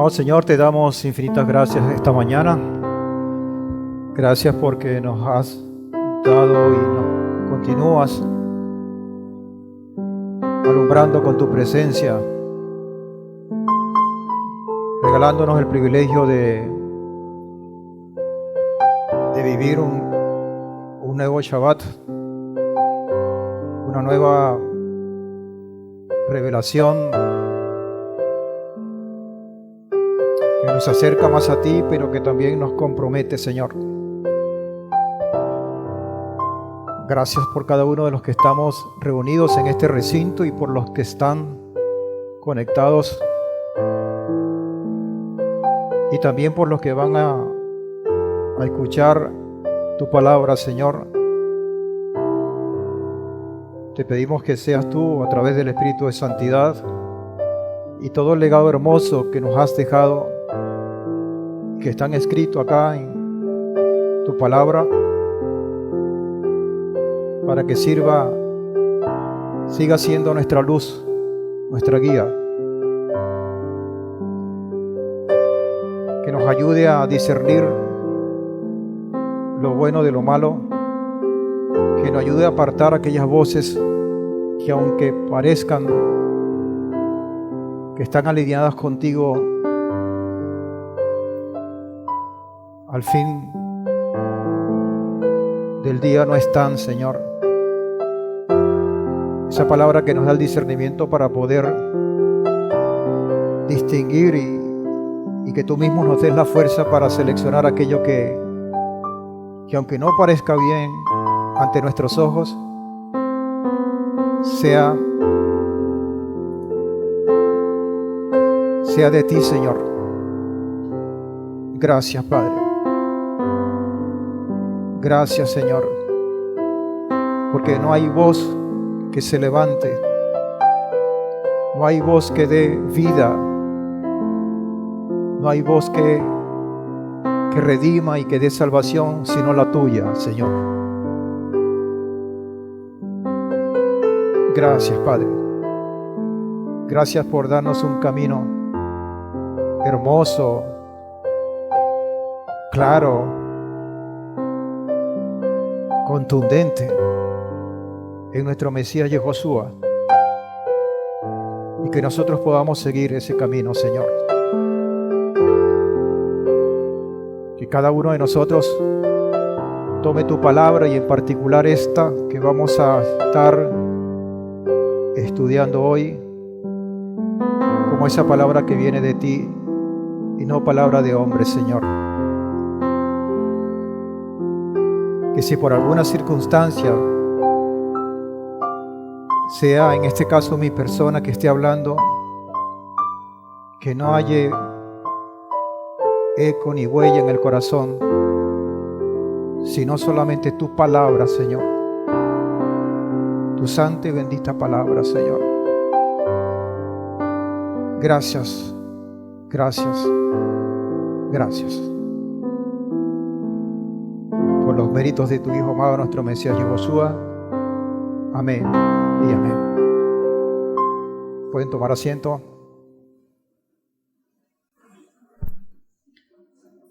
Amado Señor, te damos infinitas gracias esta mañana. Gracias porque nos has dado y nos continúas alumbrando con tu presencia, regalándonos el privilegio de vivir un nuevo Shabbat, una nueva revelación que nos acerca más a ti, pero que también nos compromete, Señor. Gracias por cada uno de los que estamos reunidos en este recinto y por los que están conectados, y también por los que van a escuchar tu palabra, Señor. Te pedimos que seas tú, a través del Espíritu de Santidad y todo el legado hermoso que nos has dejado, que están escritos acá en tu palabra, para que siga siendo nuestra luz, nuestra guía, que nos ayude a discernir lo bueno de lo malo, que nos ayude a apartar aquellas voces que, aunque parezcan que están alineadas contigo, al fin del día no están, Señor. Esa palabra que nos da el discernimiento para poder distinguir y que tú mismo nos des la fuerza para seleccionar aquello que aunque no parezca bien ante nuestros ojos, sea de ti, Señor. Gracias, Padre. Gracias, Señor, porque no hay voz que se levante, no hay voz que dé vida, no hay voz que redima y que dé salvación, sino la tuya, Señor. Gracias, Padre. Gracias por darnos un camino hermoso, claro, contundente en nuestro Mesías Yehoshua, y que nosotros podamos seguir ese camino, Señor. Que cada uno de nosotros tome tu palabra, y en particular esta que vamos a estar estudiando hoy, como esa palabra que viene de ti y no palabra de hombre, Señor. Que si por alguna circunstancia, sea en este caso mi persona que esté hablando, que no haya eco ni huella en el corazón, sino solamente tu palabra, Señor, tu santa y bendita palabra, Señor. Gracias, gracias, gracias por los méritos de tu Hijo amado, nuestro Mesías Yehoshua. Amén y amén. Pueden tomar asiento.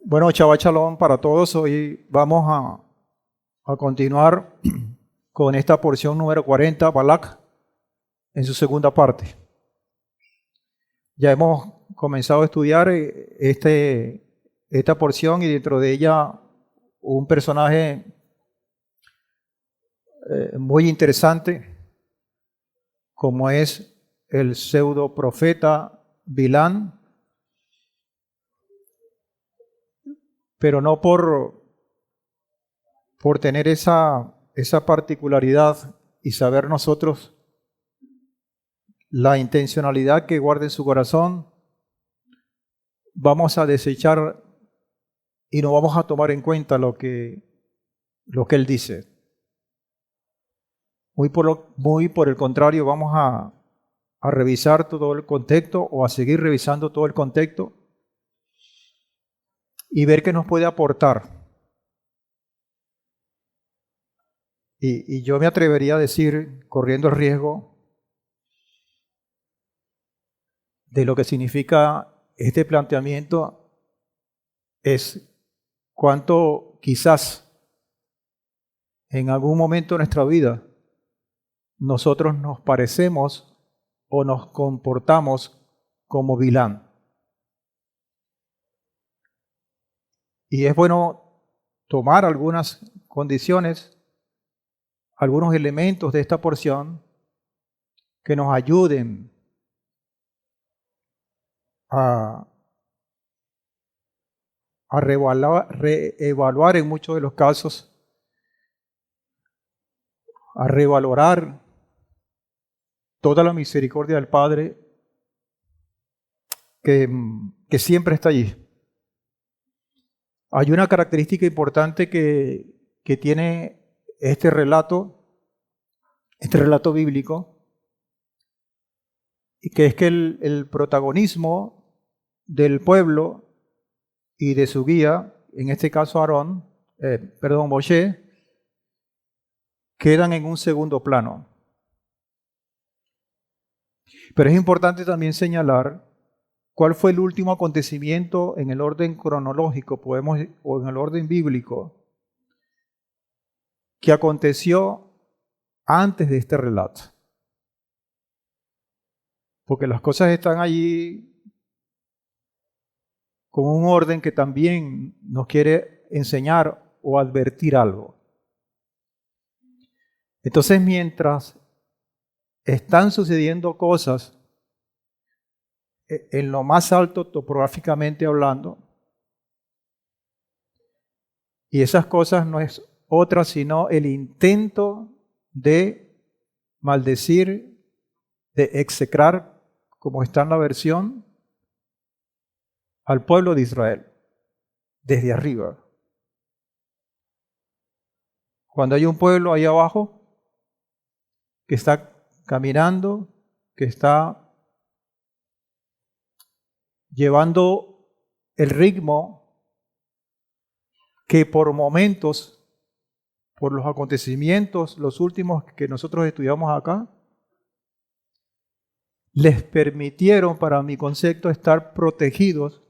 Bueno, Shabbat Shalom para todos. Hoy vamos a continuar con esta porción número 40, Balak, en su segunda parte. Ya hemos comenzado a estudiar esta porción, y dentro de ella un personaje muy interesante, como es el pseudo profeta Bilán, pero no por tener esa particularidad y saber nosotros la intencionalidad que guarda en su corazón, vamos a desechar y no vamos a tomar en cuenta lo que él dice. Muy por el contrario, vamos a revisar todo el contexto, o a seguir revisando todo el contexto, y ver qué nos puede aportar. Y yo me atrevería a decir, corriendo el riesgo de lo que significa este planteamiento es cuánto quizás en algún momento de nuestra vida nosotros nos parecemos o nos comportamos como Bilán. Y es bueno tomar algunas condiciones, algunos elementos de esta porción que nos ayuden a reevaluar en muchos de los casos, a revalorar toda la misericordia del Padre que siempre está allí. Hay una característica importante que tiene este relato bíblico, y que es que el protagonismo del pueblo y de su guía, en este caso Moshe, quedan en un segundo plano. Pero es importante también señalar cuál fue el último acontecimiento en el orden cronológico, o en el orden bíblico, que aconteció antes de este relato. Porque las cosas están allí con un orden que también nos quiere enseñar o advertir algo. Entonces, mientras están sucediendo cosas en lo más alto topográficamente hablando, y esas cosas no es otra sino el intento de maldecir, de execrar, como está en la versión, al pueblo de Israel, desde arriba. Cuando hay un pueblo ahí abajo que está caminando, que está llevando el ritmo que por momentos, por los acontecimientos, los últimos que nosotros estudiamos acá, les permitieron, para mi concepto, estar protegidos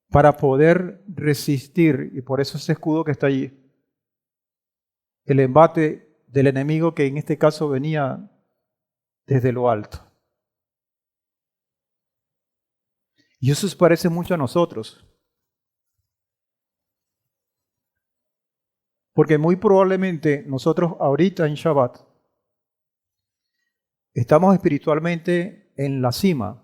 para poder resistir, y por eso ese escudo que está allí, el embate del enemigo que en este caso venía desde lo alto. Y eso se parece mucho a nosotros. Porque muy probablemente nosotros ahorita en Shabbat estamos espiritualmente en la cima.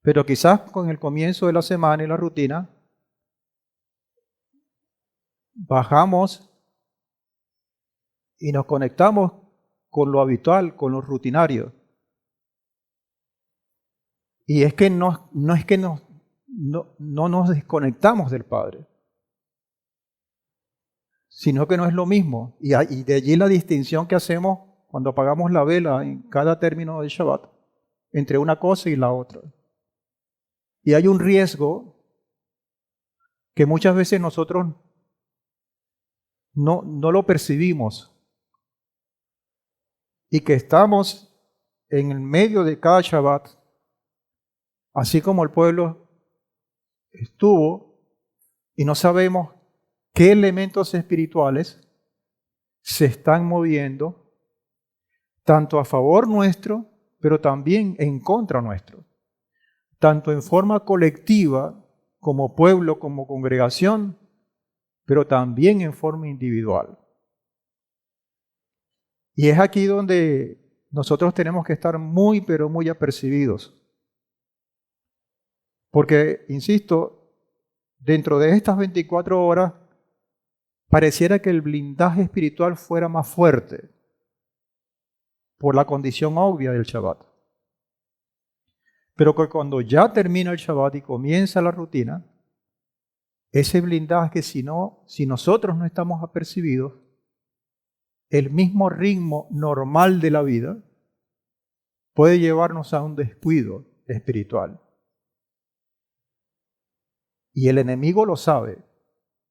Pero quizás con el comienzo de la semana y la rutina, bajamos y nos conectamos con lo habitual, con lo rutinario. Y es que no es que no nos desconectamos del Padre, sino que no es lo mismo. Y de allí la distinción que hacemos cuando apagamos la vela en cada término del Shabbat, entre una cosa y la otra. Y hay un riesgo que muchas veces nosotros no lo percibimos, y que estamos en el medio de cada Shabbat, así como el pueblo estuvo, y no sabemos qué elementos espirituales se están moviendo, tanto a favor nuestro, pero también en contra nuestro, tanto en forma colectiva, como pueblo, como congregación, pero también en forma individual. Y es aquí donde nosotros tenemos que estar muy, pero muy apercibidos. Porque, insisto, dentro de estas 24 horas, pareciera que el blindaje espiritual fuera más fuerte por la condición obvia del Shabbat. Pero que cuando ya termina el Shabbat y comienza la rutina, ese blindaje, si nosotros no estamos apercibidos, el mismo ritmo normal de la vida puede llevarnos a un descuido espiritual. Y el enemigo lo sabe,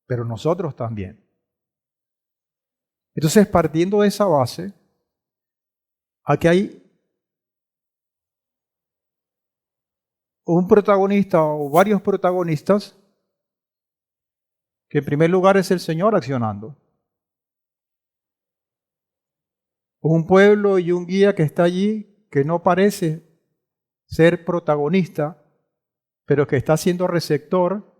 pero nosotros también. Entonces, partiendo de esa base, aquí hay un protagonista o varios protagonistas, que en primer lugar es el Señor accionando. Un pueblo y un guía que está allí, que no parece ser protagonista, pero que está siendo receptor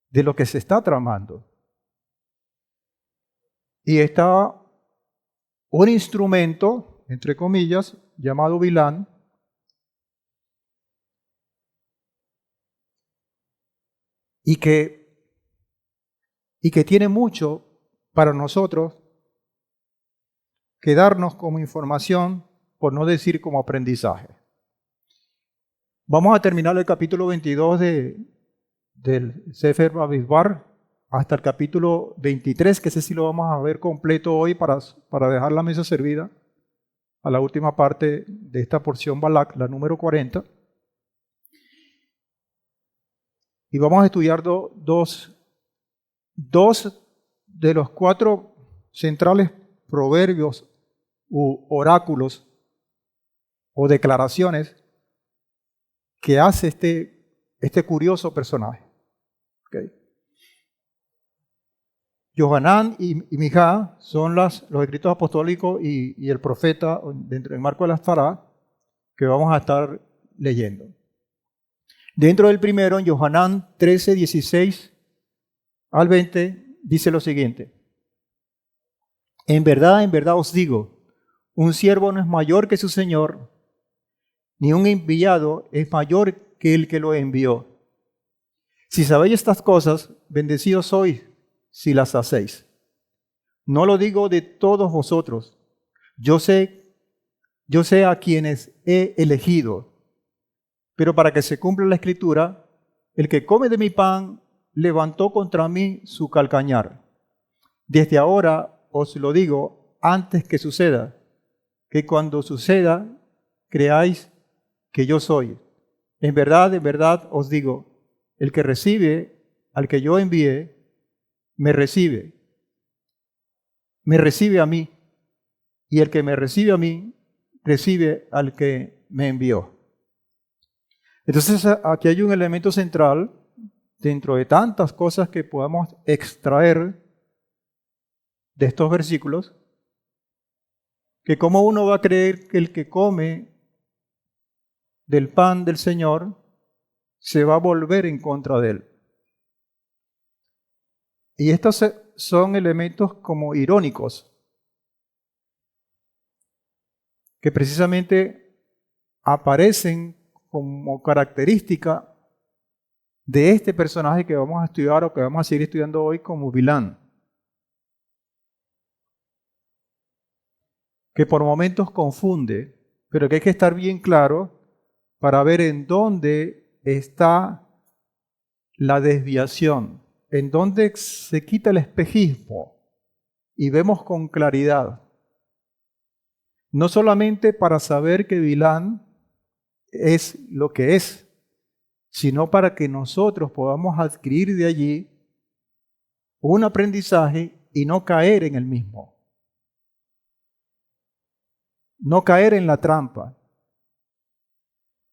de lo que se está tramando. Y está un instrumento, entre comillas, llamado Bilán, y que tiene mucho para nosotros que darnos como información, por no decir como aprendizaje. Vamos a terminar el capítulo 22 del Sefer Bamidbar hasta el capítulo 23, que ese sí lo vamos a ver completo hoy para dejar la mesa servida a la última parte de esta porción Balak, la número 40. Y vamos a estudiar dos de los 4 centrales proverbios u oráculos o declaraciones que hace este curioso personaje. Okay. Yohanan y Mijá son los escritos apostólicos y el profeta dentro del marco de la Torá que vamos a estar leyendo. Dentro del primero, en Yohanan 13, 16 al 20, dice lo siguiente. En verdad os digo, un siervo no es mayor que su Señor, ni un enviado es mayor que el que lo envió. Si sabéis estas cosas, bendecidos sois si las hacéis. No lo digo de todos vosotros. Yo sé a quienes he elegido. Pero para que se cumpla la Escritura, el que come de mi pan levantó contra mí su calcañar. Desde ahora os lo digo antes que suceda, que cuando suceda, creáis que yo soy. En verdad os digo, el que recibe al que yo envié, me recibe a mí, y el que me recibe a mí, recibe al que me envió. Entonces aquí hay un elemento central dentro de tantas cosas que podamos extraer de estos versículos, que cómo uno va a creer que el que come del pan del Señor se va a volver en contra de él. Y estos son elementos como irónicos, que precisamente aparecen como característica de este personaje que vamos a estudiar o que vamos a seguir estudiando hoy como Bilán, que por momentos confunde, pero que hay que estar bien claro para ver en dónde está la desviación, en dónde se quita el espejismo y vemos con claridad. No solamente para saber que Bilán es lo que es, sino para que nosotros podamos adquirir de allí un aprendizaje y no caer en el mismo. No caer en la trampa.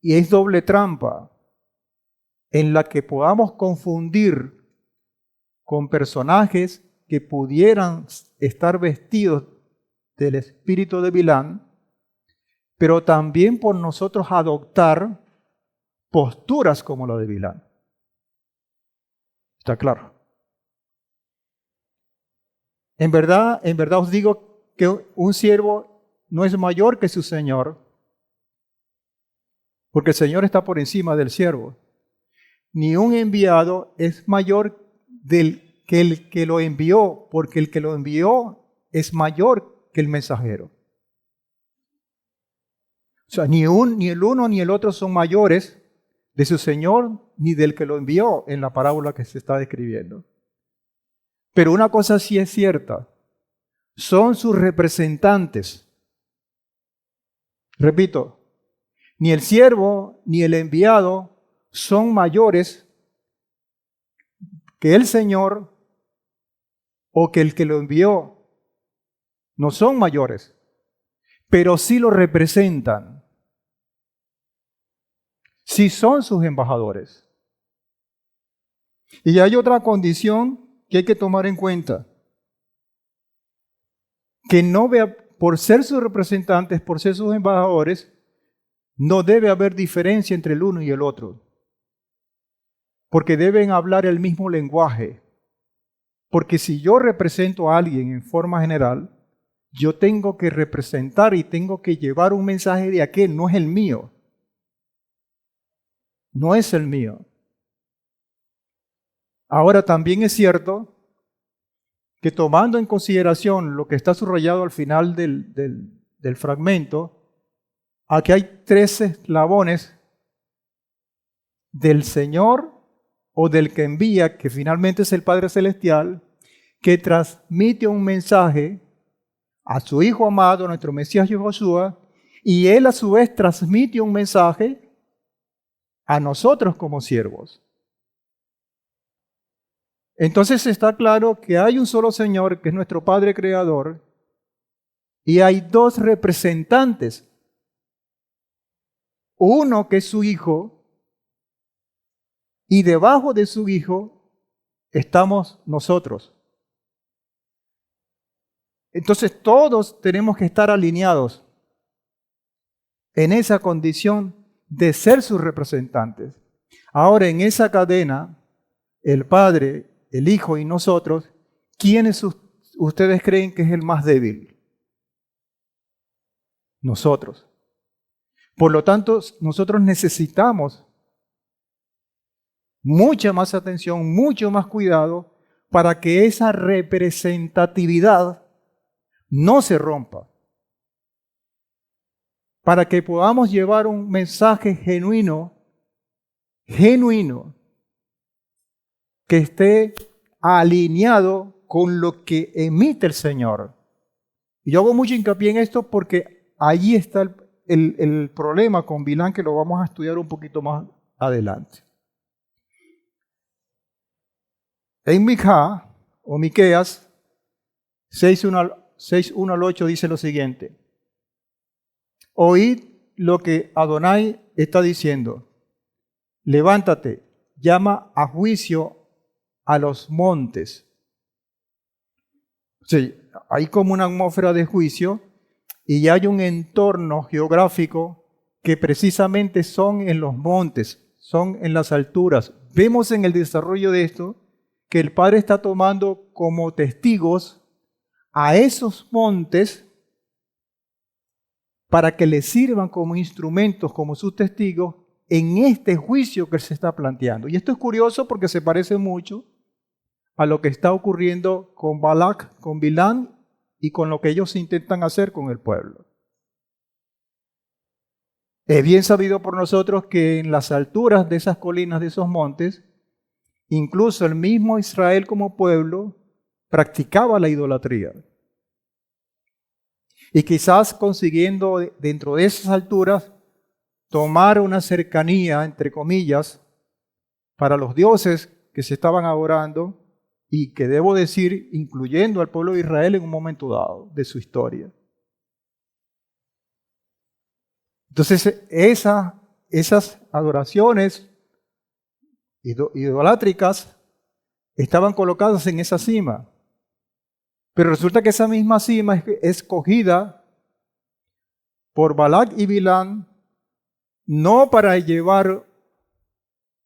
Y es doble trampa en la que podamos confundir con personajes que pudieran estar vestidos del espíritu de Bilán, pero también por nosotros adoptar posturas como la de Bilán. ¿Está claro? En verdad os digo que un siervo no es mayor que su Señor, porque el Señor está por encima del siervo. Ni un enviado es mayor que el que lo envió, porque el que lo envió es mayor que el mensajero. O sea, ni el uno ni el otro son mayores de su Señor ni del que lo envió en la parábola que se está describiendo. Pero una cosa sí es cierta, son sus representantes. Repito, ni el siervo ni el enviado son mayores que el Señor o que el que lo envió. No son mayores, pero sí lo representan. si son sus embajadores. Y hay otra condición que hay que tomar en cuenta, que no vea, por ser sus representantes, por ser sus embajadores, no debe haber diferencia entre el uno y el otro, porque deben hablar el mismo lenguaje. Porque si yo represento a alguien en forma general, yo tengo que representar y tengo que llevar un mensaje de aquel, no es el mío. No es el mío. Ahora también es cierto que tomando en consideración lo que está subrayado al final del fragmento, aquí hay 3 eslabones del Señor o del que envía, que finalmente es el Padre Celestial, que transmite un mensaje a su Hijo amado, nuestro Mesías Yahushua, y Él a su vez transmite un mensaje a nosotros como siervos. Entonces está claro que hay un solo Señor, que es nuestro Padre Creador, y hay 2 representantes. Uno que es su Hijo, y debajo de su Hijo estamos nosotros. Entonces todos tenemos que estar alineados en esa condición de ser sus representantes. Ahora, en esa cadena, el Padre, el Hijo y nosotros, ¿quiénes ustedes creen que es el más débil? Nosotros. Por lo tanto, nosotros necesitamos mucha más atención, mucho más cuidado para que esa representatividad no se rompa. Para que podamos llevar un mensaje genuino, que esté alineado con lo que emite el Señor. Y yo hago mucho hincapié en esto porque allí está el problema con Bilán, que lo vamos a estudiar un poquito más adelante. En Mica o Miqueas 6:1 al 8 dice lo siguiente: oíd lo que Adonai está diciendo, levántate, llama a juicio a los montes. Sí, hay como una atmósfera de juicio y hay un entorno geográfico que precisamente son en los montes, son en las alturas. Vemos en el desarrollo de esto que el Padre está tomando como testigos a esos montes para que les sirvan como instrumentos, como sus testigos en este juicio que se está planteando. Y esto es curioso porque se parece mucho a lo que está ocurriendo con Balac, con Bilán y con lo que ellos intentan hacer con el pueblo. Es bien sabido por nosotros que en las alturas de esas colinas, de esos montes, incluso el mismo Israel como pueblo practicaba la idolatría. Y quizás consiguiendo dentro de esas alturas tomar una cercanía, entre comillas, para los dioses que se estaban adorando y que debo decir, incluyendo al pueblo de Israel en un momento dado de su historia. Entonces, esas adoraciones idolátricas estaban colocadas en esa cima. Pero resulta que esa misma cima es escogida por Balac y Bilán no para llevar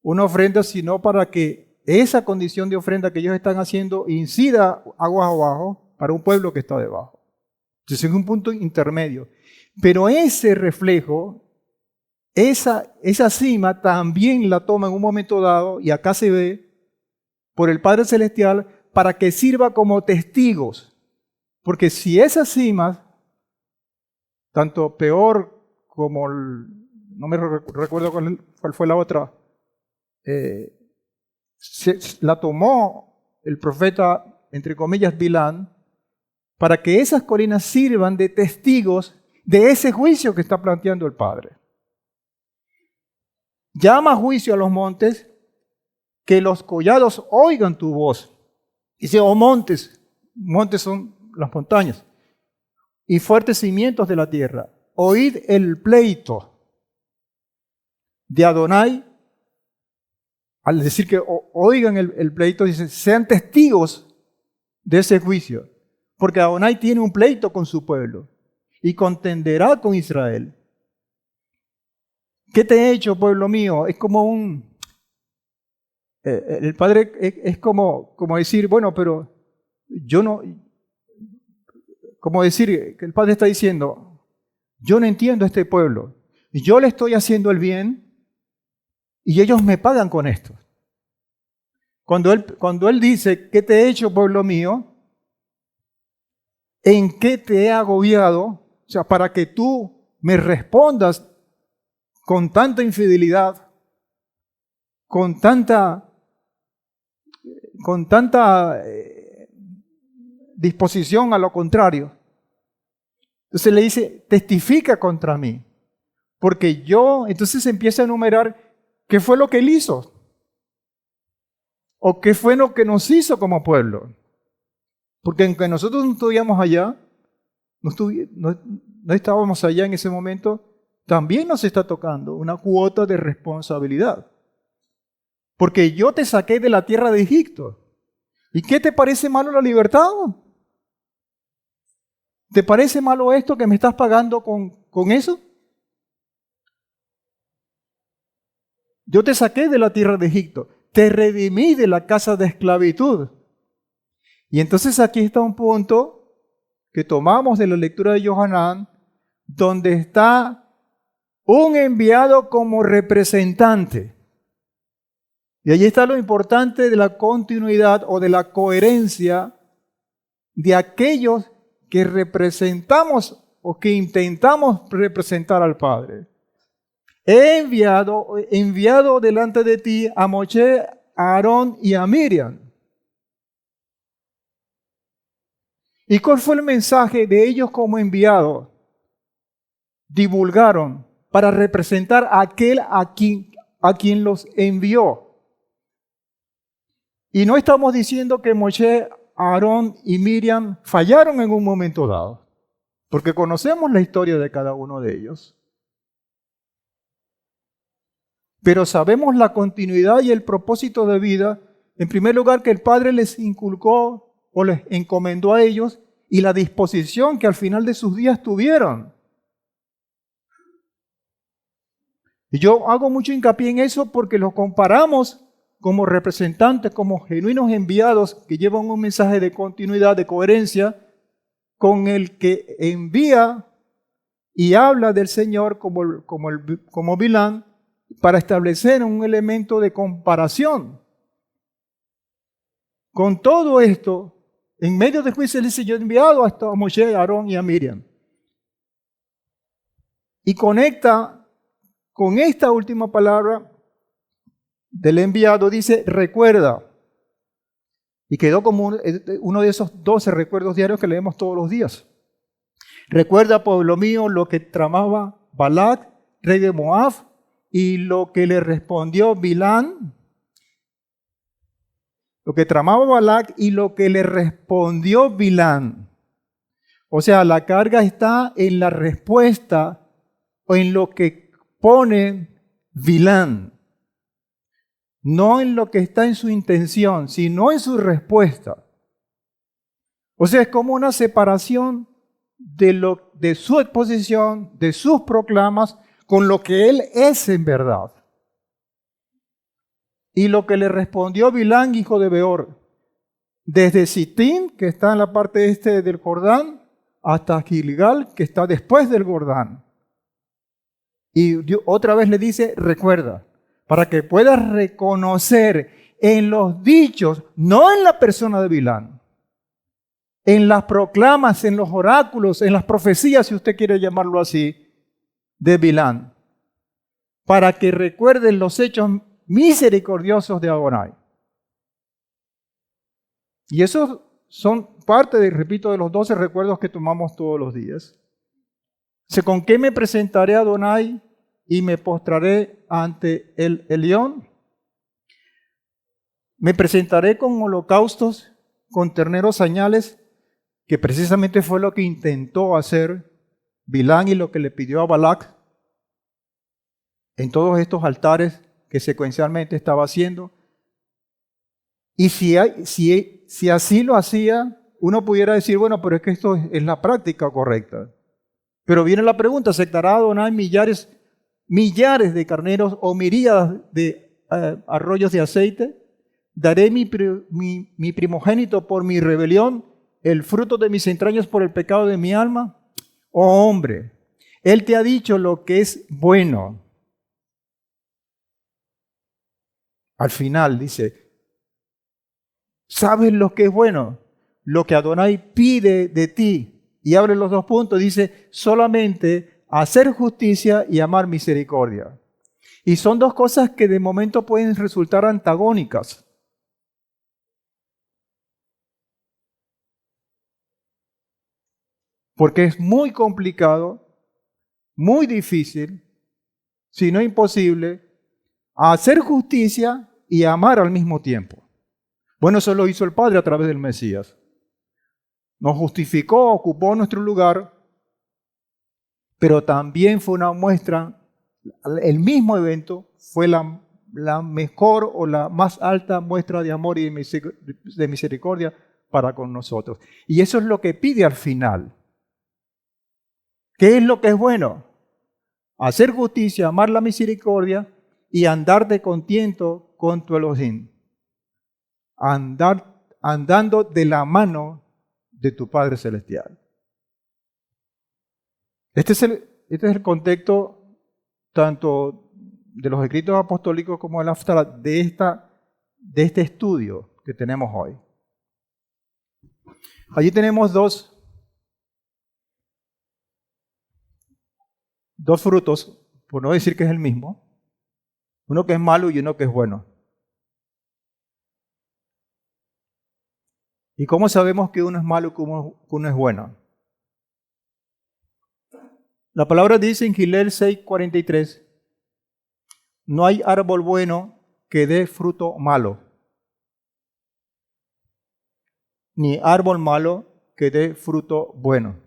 una ofrenda, sino para que esa condición de ofrenda que ellos están haciendo incida aguas abajo para un pueblo que está debajo. Entonces es un punto intermedio. Pero ese reflejo, esa cima también la toma en un momento dado, y acá se ve, por el Padre Celestial, para que sirva como testigos. Porque si esas cimas, tanto Peor como, no me recuerdo cuál fue la otra, la tomó el profeta, entre comillas, Bilán, para que esas colinas sirvan de testigos de ese juicio que está planteando el Padre. Llama a juicio a los montes, que los collados oigan tu voz. Dice, oh montes son las montañas, y fuertes cimientos de la tierra, oíd el pleito de Adonai, al decir que oigan el pleito, dice, sean testigos de ese juicio, porque Adonai tiene un pleito con su pueblo y contenderá con Israel. ¿Qué te he hecho, pueblo mío? Es como el Padre es como decir, bueno, pero yo no, como decir que el Padre está diciendo, yo no entiendo a este pueblo, yo le estoy haciendo el bien y ellos me pagan con esto. Cuando él dice, ¿qué te he hecho, pueblo mío? ¿En qué te he agobiado? O sea, para que tú me respondas con tanta infidelidad, con tanta disposición a lo contrario. Entonces le dice, testifica contra mí, porque yo, entonces empieza a enumerar qué fue lo que él hizo, o qué fue lo que nos hizo como pueblo. Porque aunque nosotros no estuviéramos allá, no estábamos allá en ese momento, también nos está tocando una cuota de responsabilidad. Porque yo te saqué de la tierra de Egipto. ¿Y qué te parece malo la libertad? ¿Te parece malo esto que me estás pagando con eso? Yo te saqué de la tierra de Egipto, te redimí de la casa de esclavitud. Y entonces aquí está un punto que tomamos de la lectura de Johanán, donde está un enviado como representante. Y allí está lo importante de la continuidad o de la coherencia de aquellos que representamos o que intentamos representar al Padre. He enviado delante de ti a Moshe, a Aarón y a Miriam. ¿Y cuál fue el mensaje de ellos como enviados? Divulgaron para representar a aquel a quien los envió. Y no estamos diciendo que Moshe, Aarón y Miriam fallaron en un momento dado, porque conocemos la historia de cada uno de ellos. Pero sabemos la continuidad y el propósito de vida, en primer lugar, que el Padre les inculcó o les encomendó a ellos y la disposición que al final de sus días tuvieron. Y yo hago mucho hincapié en eso porque los comparamos como representantes, como genuinos enviados que llevan un mensaje de continuidad, de coherencia, con el que envía y habla del Señor como Bilán, para establecer un elemento de comparación. Con todo esto, en medio del juicio, él dice, yo he enviado a Moshe, a Aarón y a Miriam. Y conecta con esta última palabra del enviado, dice, recuerda. Y quedó como uno de esos 12 recuerdos diarios que leemos todos los días. Recuerda, pueblo mío, lo que tramaba Balac, rey de Moab, y lo que le respondió Bilán. Lo que tramaba Balac y lo que le respondió Bilán. O sea, la carga está en la respuesta o en lo que pone Bilán. No en lo que está en su intención, sino en su respuesta. O sea, es como una separación de su exposición, de sus proclamas, con lo que él es en verdad. Y lo que le respondió Bilán, hijo de Beor, desde Sitín, que está en la parte este del Jordán, hasta Gilgal, que está después del Jordán. Y otra vez le dice, recuerda, para que puedas reconocer en los dichos, no en la persona de Bilán, en las proclamas, en los oráculos, en las profecías, si usted quiere llamarlo así, de Bilán, para que recuerden los hechos misericordiosos de Adonai. Y esos son parte, repito, de los 12 recuerdos que tomamos todos los días. ¿Con qué me presentaré a Adonai y me postraré ante el Elión? Me presentaré con holocaustos, con terneros añales, que precisamente fue lo que intentó hacer Bilán y lo que le pidió a Balac. en todos estos altares que secuencialmente estaba haciendo. Y si así lo hacía, uno pudiera decir, bueno, pero es que esto es la práctica correcta. Pero viene la pregunta, ¿aceptará Adonai millares de carneros o miríadas de arroyos de aceite? ¿Daré mi primogénito por mi rebelión, el fruto de mis entrañas por el pecado de mi alma? Oh hombre, Él te ha dicho lo que es bueno. Al final dice, ¿sabes lo que es bueno? Lo que Adonai pide de ti. Y abre los dos puntos, dice, solamente hacer justicia y amar misericordia. Y son dos cosas que de momento pueden resultar antagónicas. Porque es muy complicado, muy difícil, si no imposible, hacer justicia y amar al mismo tiempo. Bueno, eso lo hizo el Padre a través del Mesías. Nos justificó, ocupó nuestro lugar, pero también fue una muestra, el mismo evento fue la mejor o la más alta muestra de amor y de misericordia para con nosotros. Y eso es lo que pide al final. ¿Qué es lo que es bueno? Hacer justicia, amar la misericordia y andar de contento con tu Elohim. Andando de la mano de tu Padre Celestial. Este es el contexto tanto de los escritos apostólicos como de la Haftará de este estudio que tenemos hoy. Allí tenemos dos frutos, por no decir que es el mismo, uno que es malo y uno que es bueno. ¿Y cómo sabemos que uno es malo y que uno es bueno? La palabra dice en Gilel 6:43, no hay árbol bueno que dé fruto malo, ni árbol malo que dé fruto bueno.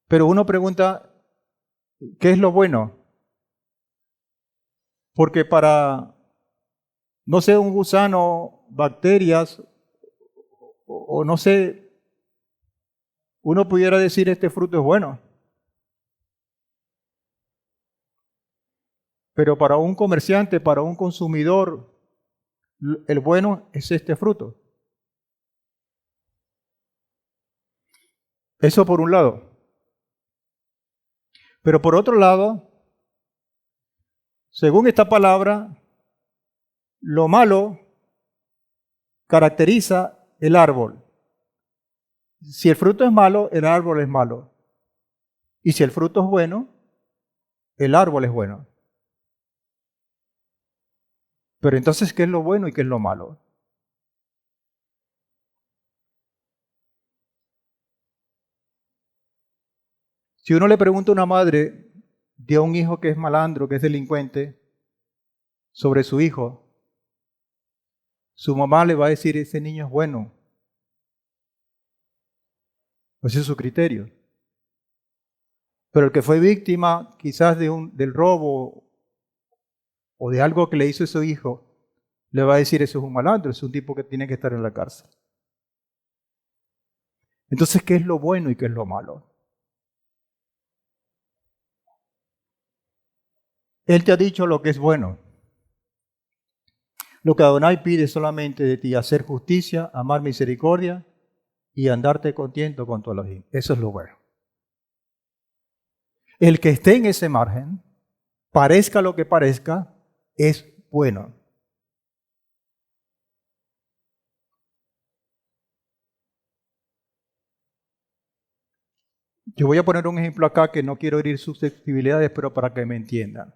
Pero uno pregunta, ¿qué es lo bueno? Porque para, no sé, un gusano, bacterias, o no sé, uno pudiera decir este fruto es bueno. Pero para un comerciante, para un consumidor, el bueno es este fruto. Eso por un lado. Pero por otro lado, según esta palabra, lo malo caracteriza el árbol. Si el fruto es malo, el árbol es malo. Y si el fruto es bueno, el árbol es bueno. Pero entonces, ¿qué es lo bueno y qué es lo malo? Si uno le pregunta a una madre de un hijo que es malandro, que es delincuente, sobre su hijo, su mamá le va a decir, ese niño es bueno. Ese es su criterio. Pero el que fue víctima quizás del robo o de algo que le hizo su hijo, le va a decir, eso es un malandro, es un tipo que tiene que estar en la cárcel. Entonces, ¿qué es lo bueno y qué es lo malo? Él te ha dicho lo que es bueno. Lo que Adonai pide solamente de ti, hacer justicia, amar misericordia y andarte contento con tu Elohim. Eso es lo bueno. El que esté en ese margen, parezca lo que parezca, es bueno. Yo voy a poner un ejemplo acá que no quiero herir susceptibilidades, pero para que me entiendan.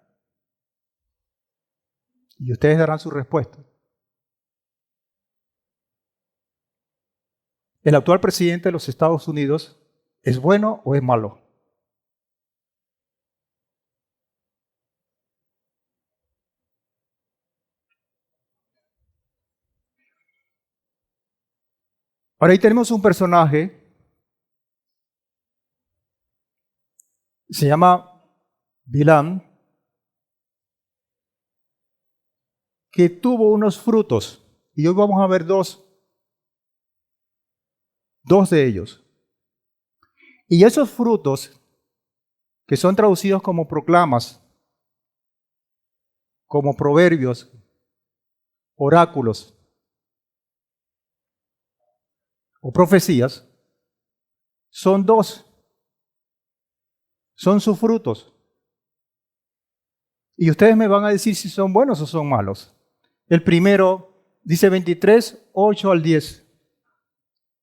Y ustedes darán su respuesta. ¿El actual presidente de los Estados Unidos es bueno o es malo? Ahora ahí tenemos un personaje Se llama Bilam, que tuvo unos frutos. Y hoy vamos a ver dos de ellos. Y esos frutos, que son traducidos como proclamas, como proverbios, oráculos o profecías, son dos. Son sus frutos. Y ustedes me van a decir si son buenos o son malos. El primero dice 23, 8 al 10.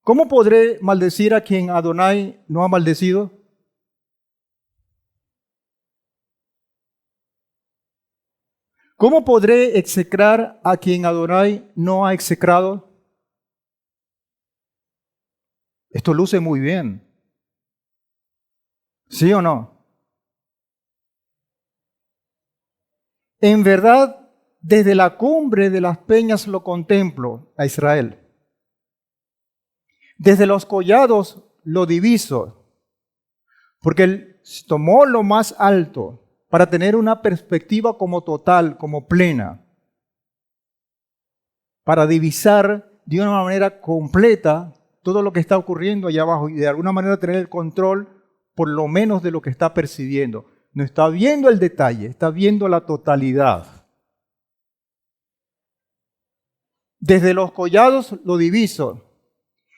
¿Cómo podré maldecir a quien Adonai no ha maldecido? ¿Cómo podré execrar a quien Adonai no ha execrado? Esto luce muy bien. ¿Sí o no? En verdad, desde la cumbre de las peñas lo contemplo a Israel. Desde los collados lo diviso, porque él tomó lo más alto para tener una perspectiva como total, como plena, para divisar de una manera completa todo lo que está ocurriendo allá abajo y de alguna manera tener el control por lo menos de lo que está percibiendo. No está viendo el detalle, está viendo la totalidad. Desde los collados lo diviso.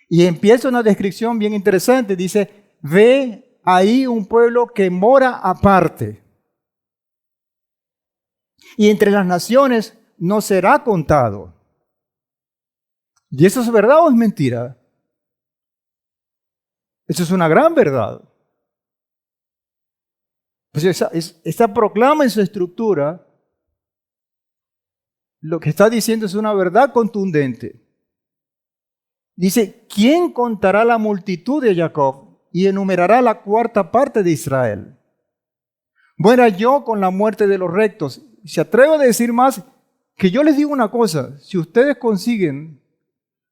Y empieza una descripción bien interesante. Dice, ve ahí un pueblo que mora aparte. Y entre las naciones no será contado. ¿Y eso es verdad o es mentira? Eso es una gran verdad. Pues esta proclama en su estructura, lo que está diciendo es una verdad contundente. Dice, ¿quién contará la multitud de Jacob y enumerará la cuarta parte de Israel? Muera yo con la muerte de los rectos. Se atreve a decir más que yo les digo una cosa, si ustedes consiguen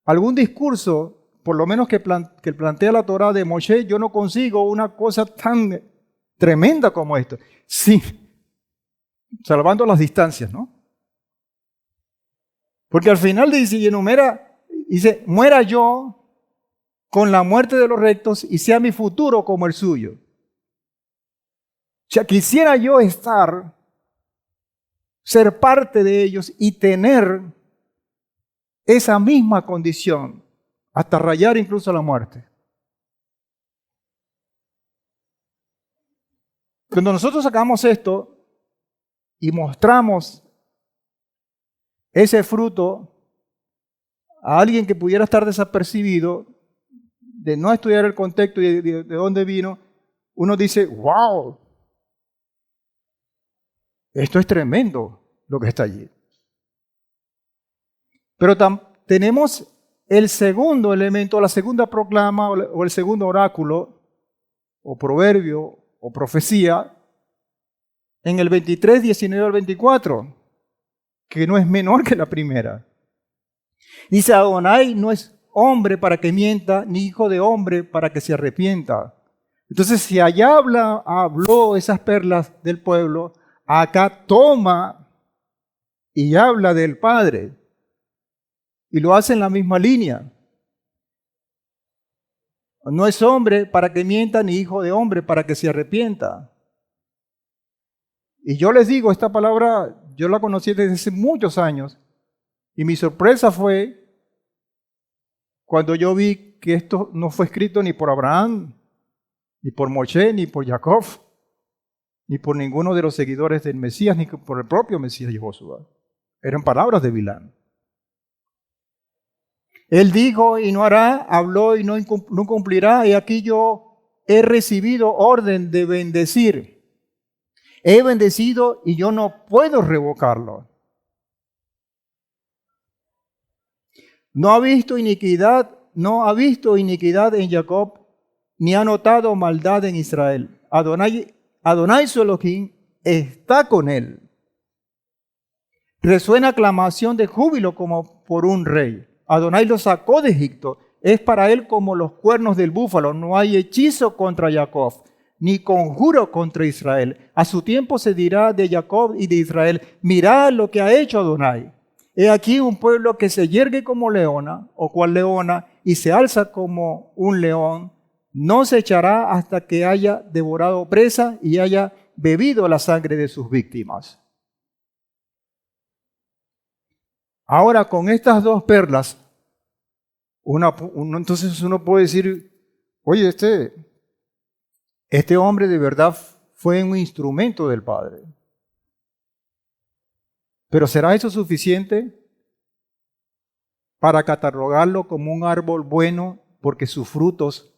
algún discurso, por lo menos que plantea la Torá de Moshe, yo no consigo una cosa tan tremenda como esto. Sí, salvando las distancias, ¿no? Porque al final dice, y enumera, dice, muera yo con la muerte de los rectos y sea mi futuro como el suyo. O sea, quisiera yo ser parte de ellos y tener esa misma condición, hasta rayar incluso la muerte. Cuando nosotros sacamos esto y mostramos ese fruto a alguien que pudiera estar desapercibido, de no estudiar el contexto y de dónde vino, uno dice, wow, esto es tremendo lo que está allí. Pero tenemos el segundo elemento, la segunda proclama o el segundo oráculo, o proverbio, o profecía, en el 23, 19 al 24, que no es menor que la primera. Dice, Adonai no es hombre para que mienta, ni hijo de hombre para que se arrepienta. Entonces, si allá habló esas perlas del pueblo, acá toma y habla del Padre. Y lo hace en la misma línea. No es hombre para que mienta, ni hijo de hombre para que se arrepienta. Y yo les digo, esta palabra yo la conocí desde hace muchos años. Y mi sorpresa fue cuando yo vi que esto no fue escrito ni por Abraham, ni por Moshe, ni por Jacob, ni por ninguno de los seguidores del Mesías, ni por el propio Mesías y Josué. Eran palabras de Bilam. Él dijo y no hará, habló y no cumplirá, y aquí yo he recibido orden de bendecir. He bendecido y yo no puedo revocarlo. No ha visto iniquidad en Jacob, ni ha notado maldad en Israel. Adonai su Elohim está con él. Resuena aclamación de júbilo como por un rey. Adonai lo sacó de Egipto. Es para él como los cuernos del búfalo. No hay hechizo contra Jacob, ni conjuro contra Israel. A su tiempo se dirá de Jacob y de Israel, mirad lo que ha hecho Adonai. He aquí un pueblo que se yergue como leona, o cual leona, y se alza como un león, no se echará hasta que haya devorado presa y haya bebido la sangre de sus víctimas. Ahora, con estas dos perlas, entonces uno puede decir, oye, este hombre de verdad fue un instrumento del Padre. Pero ¿será eso suficiente para catalogarlo como un árbol bueno porque sus frutos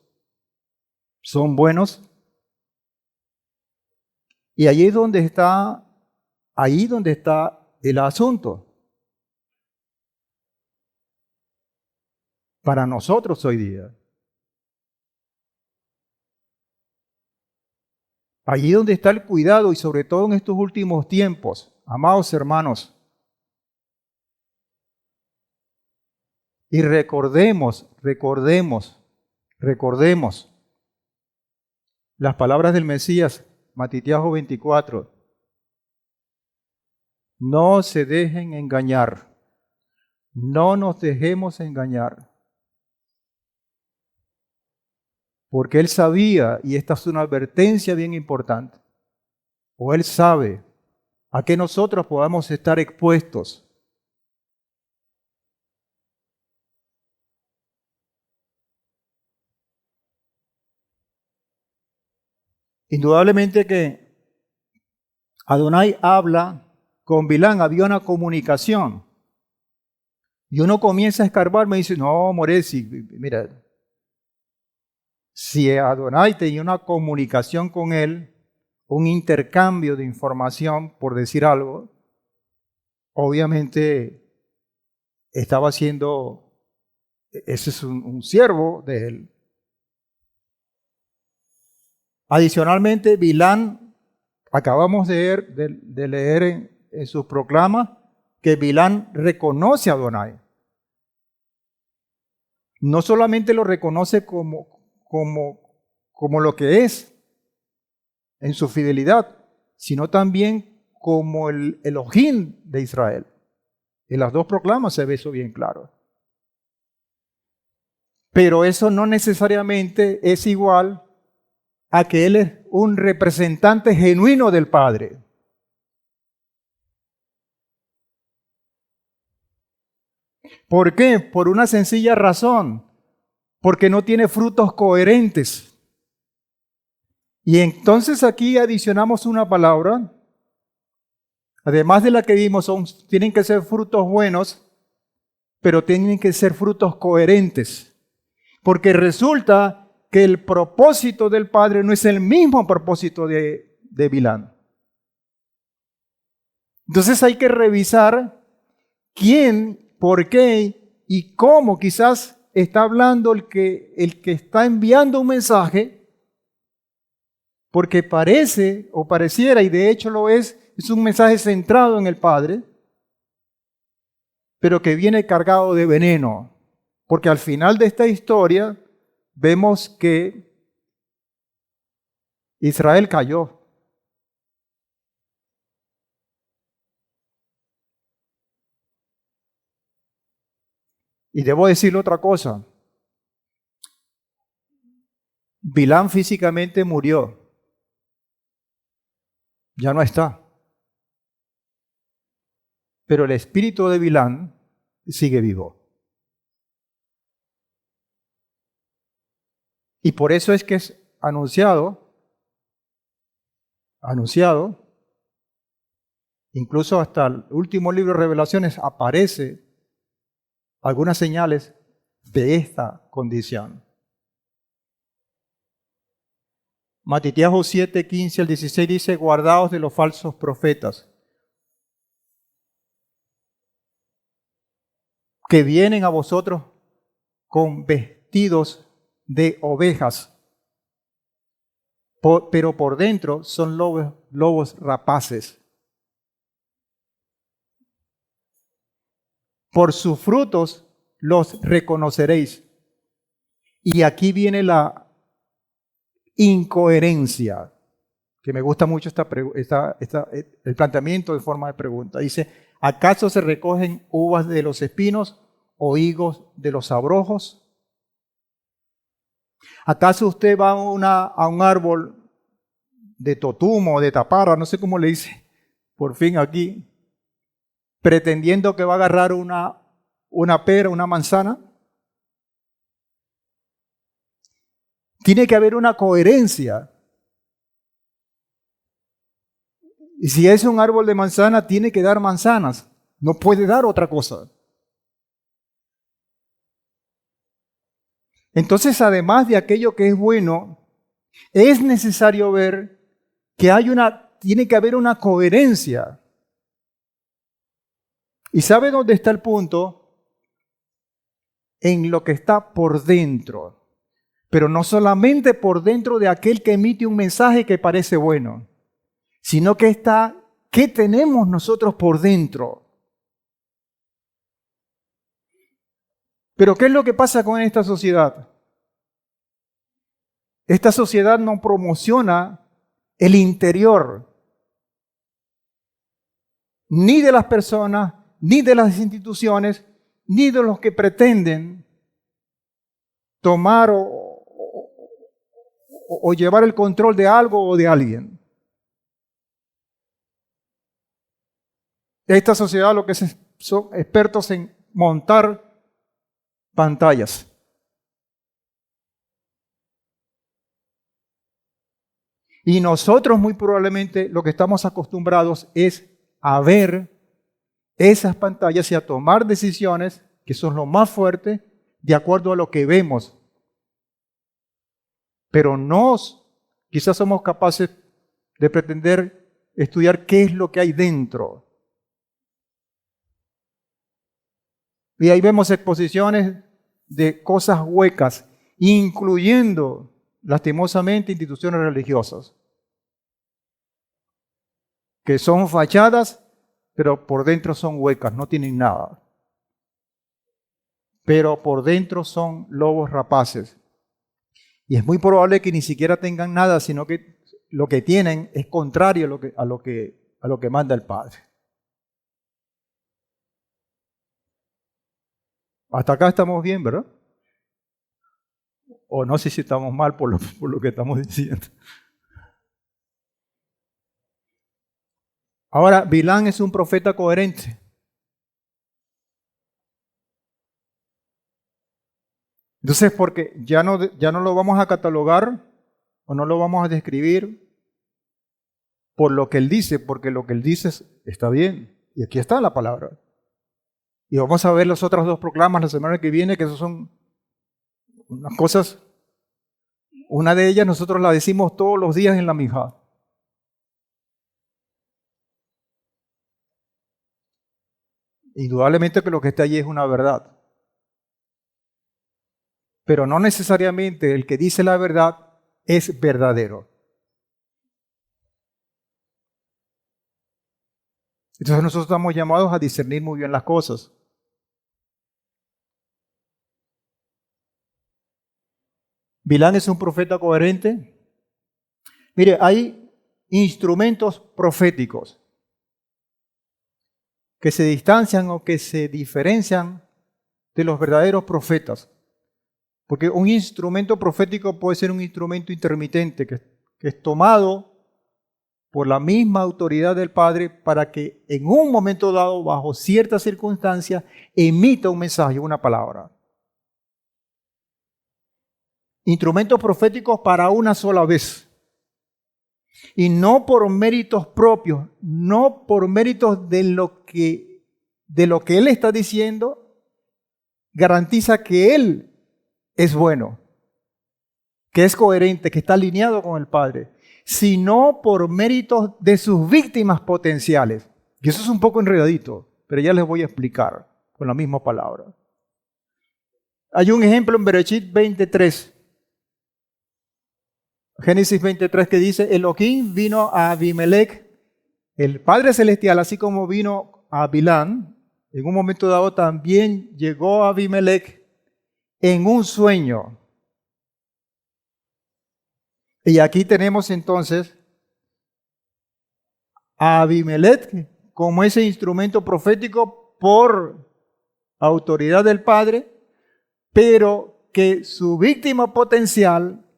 son buenos? Y ahí es donde está el asunto. Para nosotros hoy día. Allí donde está el cuidado y sobre todo en estos últimos tiempos, amados hermanos. Y recordemos las palabras del Mesías, Matitiajo 24. No se dejen engañar, no nos dejemos engañar. Porque él sabía, y esta es una advertencia bien importante, o él sabe a que nosotros podamos estar expuestos. Indudablemente que Adonai habla con Bilán, había una comunicación. Y uno comienza a escarbar, me dice, no, Moresi, mira, si Adonai tenía una comunicación con él, un intercambio de información, por decir algo, obviamente estaba siendo, ese es un siervo de él. Adicionalmente, Bilán, acabamos de leer en sus proclamas que Bilán reconoce a Adonai. No solamente lo reconoce como lo que es en su fidelidad, sino también como el Elohim de Israel. En las dos proclamas se ve eso bien claro. Pero eso no necesariamente es igual a que Él es un representante genuino del Padre. ¿Por qué? Por una sencilla razón. Porque no tiene frutos coherentes. Y entonces aquí adicionamos una palabra, además de la que vimos, tienen que ser frutos buenos, pero tienen que ser frutos coherentes. Porque resulta que el propósito del Padre no es el mismo propósito de Bilán. Entonces hay que revisar quién, por qué y cómo quizás está hablando el que está enviando un mensaje, porque parece o pareciera, y de hecho lo es un mensaje centrado en el Padre, pero que viene cargado de veneno. Porque al final de esta historia vemos que Israel cayó. Y debo decirle otra cosa. Bilán físicamente murió. Ya no está. Pero el espíritu de Bilán sigue vivo. Y por eso es que es anunciado, incluso hasta el último libro de Revelaciones aparece algunas señales de esta condición. Matitiajo 7, 15 al 16 dice, guardaos de los falsos profetas, que vienen a vosotros con vestidos de ovejas, pero por dentro son lobos rapaces. Por sus frutos los reconoceréis. Y aquí viene incoherencia. Que me gusta mucho el planteamiento en forma de pregunta. Dice, ¿acaso se recogen uvas de los espinos o higos de los abrojos? ¿Acaso usted va a un árbol de totumo, de tapara, no sé cómo le dice, por fin aquí, pretendiendo que va a agarrar una pera, una manzana? Tiene que haber una coherencia. Y si es un árbol de manzana, tiene que dar manzanas. No puede dar otra cosa. Entonces, además de aquello que es bueno, es necesario ver que tiene que haber una coherencia. ¿Y sabe dónde está el punto? En lo que está por dentro. Pero no solamente por dentro de aquel que emite un mensaje que parece bueno, sino que está, ¿qué tenemos nosotros por dentro? Pero ¿qué es lo que pasa con esta sociedad? Esta sociedad no promociona el interior, ni de las personas, ni de las instituciones, ni de los que pretenden tomar o llevar el control de algo o de alguien. Esta sociedad lo que son expertos en montar pantallas. Y nosotros muy probablemente lo que estamos acostumbrados es a ver esas pantallas y a tomar decisiones que son lo más fuerte de acuerdo a lo que vemos. Pero quizás somos capaces de pretender estudiar qué es lo que hay dentro. Y ahí vemos exposiciones de cosas huecas, incluyendo, lastimosamente, instituciones religiosas, que son fachadas, pero por dentro son huecas, no tienen nada. Pero por dentro son lobos rapaces. Y es muy probable que ni siquiera tengan nada, sino que lo que tienen es contrario a lo que manda el Padre. Hasta acá estamos bien, ¿verdad? O no sé si estamos mal por lo que estamos diciendo. Ahora, Bilán es un profeta coherente. Entonces, porque ya no lo vamos a catalogar o no lo vamos a describir por lo que él dice, porque lo que él dice está bien. Y aquí está la palabra. Y vamos a ver las otras dos proclamas la semana que viene, que eso son unas cosas. Una de ellas nosotros la decimos todos los días en la mija. Indudablemente que lo que está allí es una verdad. Pero no necesariamente el que dice la verdad es verdadero. Entonces nosotros estamos llamados a discernir muy bien las cosas. Bilán es un profeta coherente. Mire, hay instrumentos proféticos que se distancian o que se diferencian de los verdaderos profetas. Porque un instrumento profético puede ser un instrumento intermitente que es tomado por la misma autoridad del Padre para que en un momento dado, bajo ciertas circunstancias, emita un mensaje, una palabra. Instrumentos proféticos para una sola vez. Y no por méritos propios, no por méritos de lo que Él está diciendo, garantiza que Él es bueno, que es coherente, que está alineado con el Padre, sino por méritos de sus víctimas potenciales. Y eso es un poco enredadito, pero ya les voy a explicar con la misma palabra. Hay un ejemplo en Bereshit 23. Génesis 23 que dice, Elohim vino a Abimelech, el Padre Celestial, así como vino a Bilán, en un momento dado también llegó a Abimelech en un sueño. Y aquí tenemos entonces a Abimelech como ese instrumento profético por autoridad del Padre, pero que su víctima potencial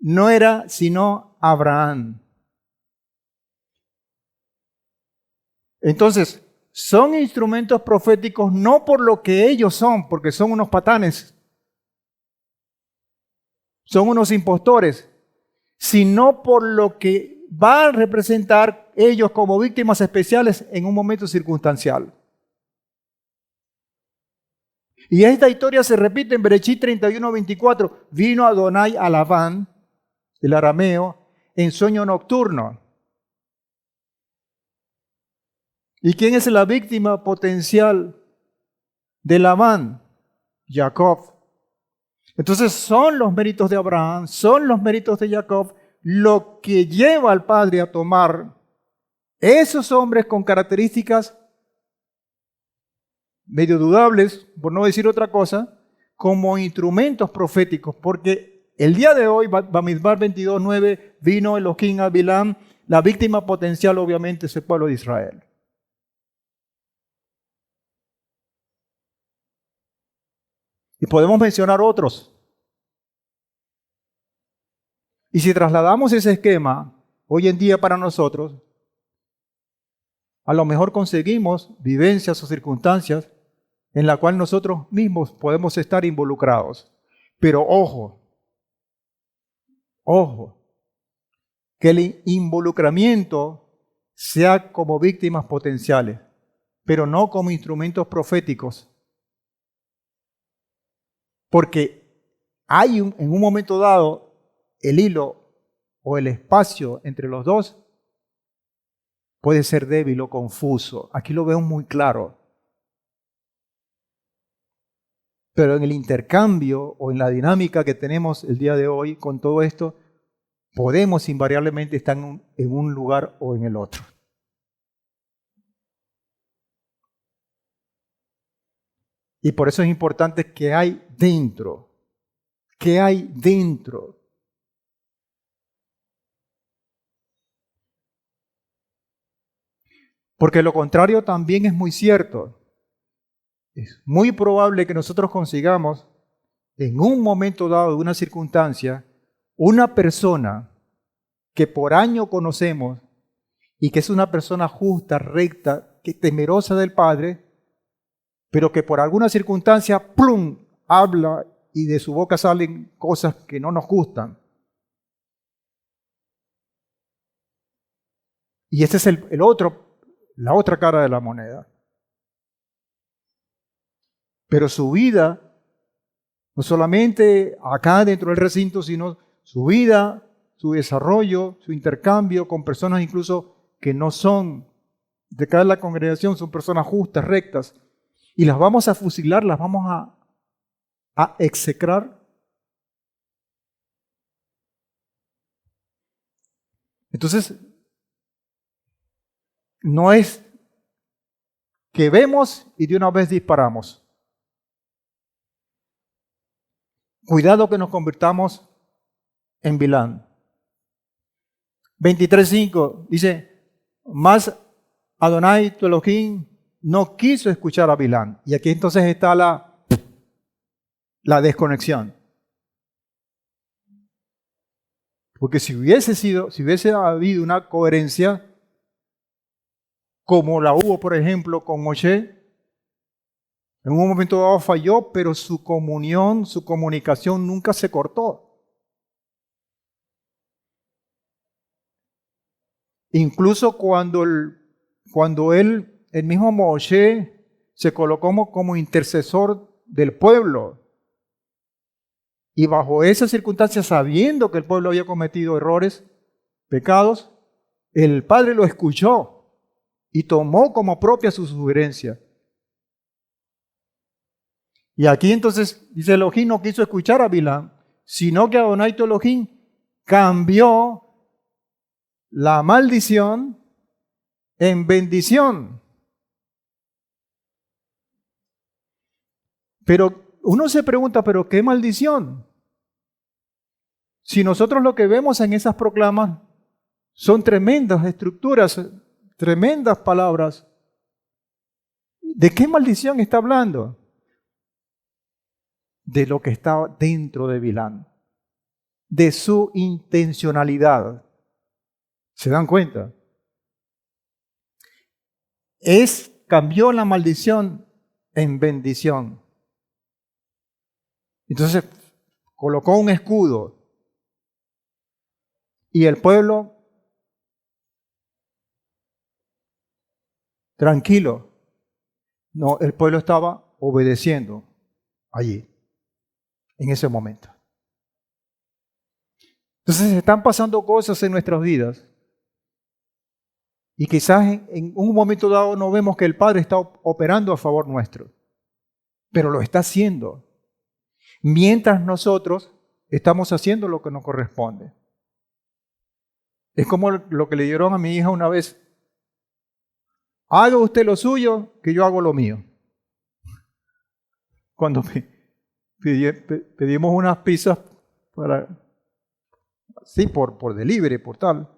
no era sino Abraham. Entonces, son instrumentos proféticos no por lo que ellos son, porque son unos patanes, son unos impostores, sino por lo que va a representar ellos como víctimas especiales en un momento circunstancial. Y esta historia se repite en Bereshit 31:24. Vino Adonai a Labán, el arameo, en sueño nocturno. ¿Y quién es la víctima potencial de Labán? Jacob. Entonces son los méritos de Abraham, son los méritos de Jacob, lo que lleva al padre a tomar esos hombres con características medio dudables, por no decir otra cosa, como instrumentos proféticos, porque el día de hoy, Bamidbar 22:9, vino Elohim a Bilam, la víctima potencial obviamente es el pueblo de Israel. Y podemos mencionar otros. Y si trasladamos ese esquema hoy en día para nosotros, a lo mejor conseguimos vivencias o circunstancias en la cual nosotros mismos podemos estar involucrados. Pero ojo, que el involucramiento sea como víctimas potenciales, pero no como instrumentos proféticos. Porque hay en un momento dado el hilo o el espacio entre los dos puede ser débil o confuso. Aquí lo veo muy claro. Pero en el intercambio o en la dinámica que tenemos el día de hoy con todo esto, podemos invariablemente estar en un lugar o en el otro. Y por eso es importante que hay dentro. ¿Qué hay dentro? Porque lo contrario también es muy cierto. Es muy probable que nosotros consigamos, en un momento dado de una circunstancia, una persona que por año conocemos y que es una persona justa, recta, que temerosa del Padre, pero que por alguna circunstancia, ¡plum!, habla y de su boca salen cosas que no nos gustan. Y ese es la otra cara de la moneda. Pero su vida, no solamente acá dentro del recinto, sino su vida, su desarrollo, su intercambio con personas incluso que no son de cada la congregación, son personas justas, rectas, y las vamos a fusilar, las vamos a execrar. Entonces, no es que vemos y de una vez disparamos. Cuidado que nos convirtamos en Bilán. 23:5 dice, más Adonai tu Elohim no quiso escuchar a Bilán. Y aquí entonces está la desconexión. Porque si hubiese habido una coherencia, como la hubo, por ejemplo, con Moshe, en un momento dado falló, pero su comunión, su comunicación nunca se cortó. Incluso cuando el mismo Moshe se colocó como intercesor del pueblo, y bajo esas circunstancias, sabiendo que el pueblo había cometido errores, pecados, el Padre lo escuchó y tomó como propia su sugerencia. Y aquí entonces dice, Elohim no quiso escuchar a Bilam, sino que Adonai tu Elohim cambió la maldición en bendición. Pero uno se pregunta, ¿pero qué maldición? Si nosotros lo que vemos en esas proclamas son tremendas estructuras, tremendas palabras, ¿de qué maldición está hablando? De lo que está dentro de Bilán, de su intencionalidad. ¿Se dan cuenta? Cambió la maldición en bendición. Entonces colocó un escudo y el pueblo tranquilo. No, el pueblo estaba obedeciendo allí, en ese momento. Entonces están pasando cosas en nuestras vidas y quizás en un momento dado no vemos que el Padre está operando a favor nuestro, pero lo está haciendo mientras nosotros estamos haciendo lo que nos corresponde. Es como lo que le dieron a mi hija una vez: haga usted lo suyo, que yo hago lo mío. Cuando pedimos unas pizzas por delivery, por tal.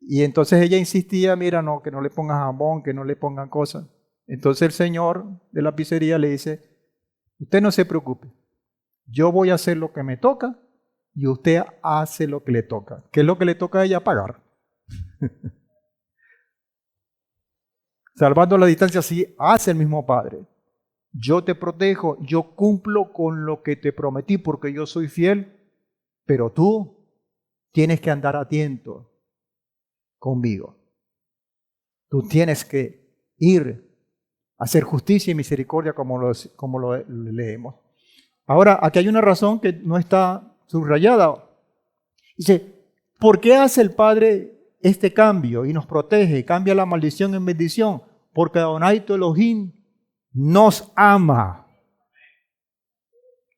Y entonces ella insistía, mira, no, que no le pongan jamón, que no le pongan cosas. Entonces el señor de la pizzería le dice: usted no se preocupe, yo voy a hacer lo que me toca y usted hace lo que le toca. ¿Qué es lo que le toca a ella? Pagar. Salvando la distancia, sí hace el mismo Padre. Yo te protejo, yo cumplo con lo que te prometí porque yo soy fiel, pero tú tienes que andar atento conmigo. Tú tienes que ir a hacer justicia y misericordia como lo leemos. Ahora, aquí hay una razón que no está subrayada. Dice, ¿por qué hace el Padre este cambio y nos protege, cambia la maldición en bendición? Porque Adonai tu Elohim nos ama.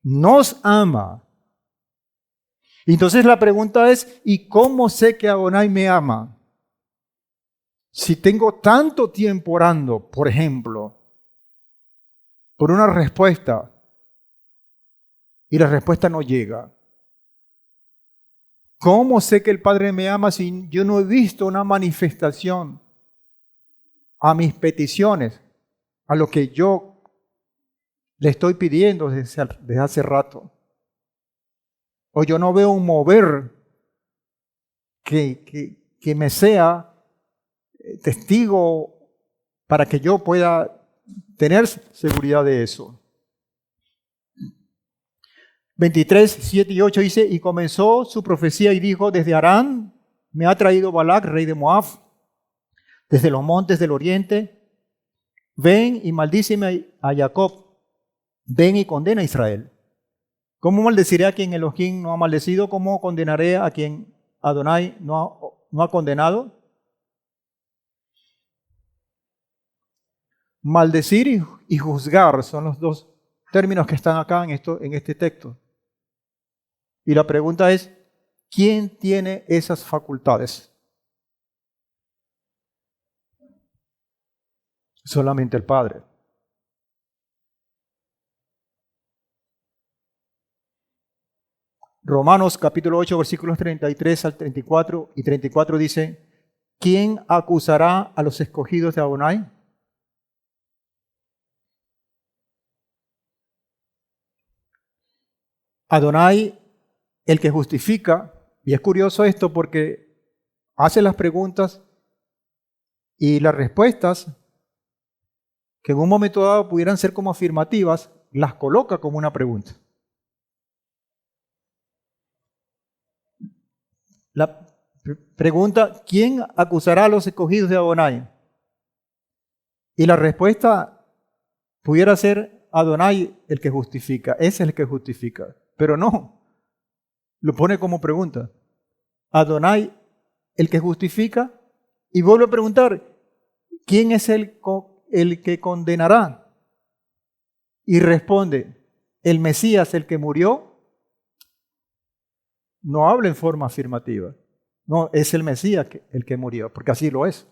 Nos ama. Entonces la pregunta es, ¿y cómo sé que Adonai me ama? Si tengo tanto tiempo orando, por ejemplo, por una respuesta, y la respuesta no llega. ¿Cómo sé que el Padre me ama si yo no he visto una manifestación a mis peticiones, a lo que yo le estoy pidiendo desde hace rato? O yo no veo un mover que me sea testigo para que yo pueda tener seguridad de eso. 23, 7 y 8 dice, y comenzó su profecía y dijo, desde Harán me ha traído Balac, rey de Moab, desde los montes del oriente, ven y maldíceme a Jacob, ven y condena a Israel. ¿Cómo maldeciré a quien Elohim no ha maldecido? ¿Cómo condenaré a quien Adonai no ha condenado? Maldecir y juzgar son los dos términos que están acá en este texto. Y la pregunta es, ¿quién tiene esas facultades? Solamente el Padre. Romanos capítulo 8, versículos 33 al 34 y 34 dice, ¿quién acusará a los escogidos de Adonai? Adonai, el que justifica, y es curioso esto porque hace las preguntas y las respuestas, que en un momento dado pudieran ser como afirmativas, las coloca como una pregunta. La pregunta, ¿quién acusará a los escogidos de Adonai? Y la respuesta pudiera ser Adonai el que justifica, ese es el que justifica, pero no, lo pone como pregunta. Adonai el que justifica y vuelve a preguntar, ¿quién es el que condenará? Y responde, el Mesías, el que murió, no habla en forma afirmativa. No, es el Mesías el que murió, porque así lo es.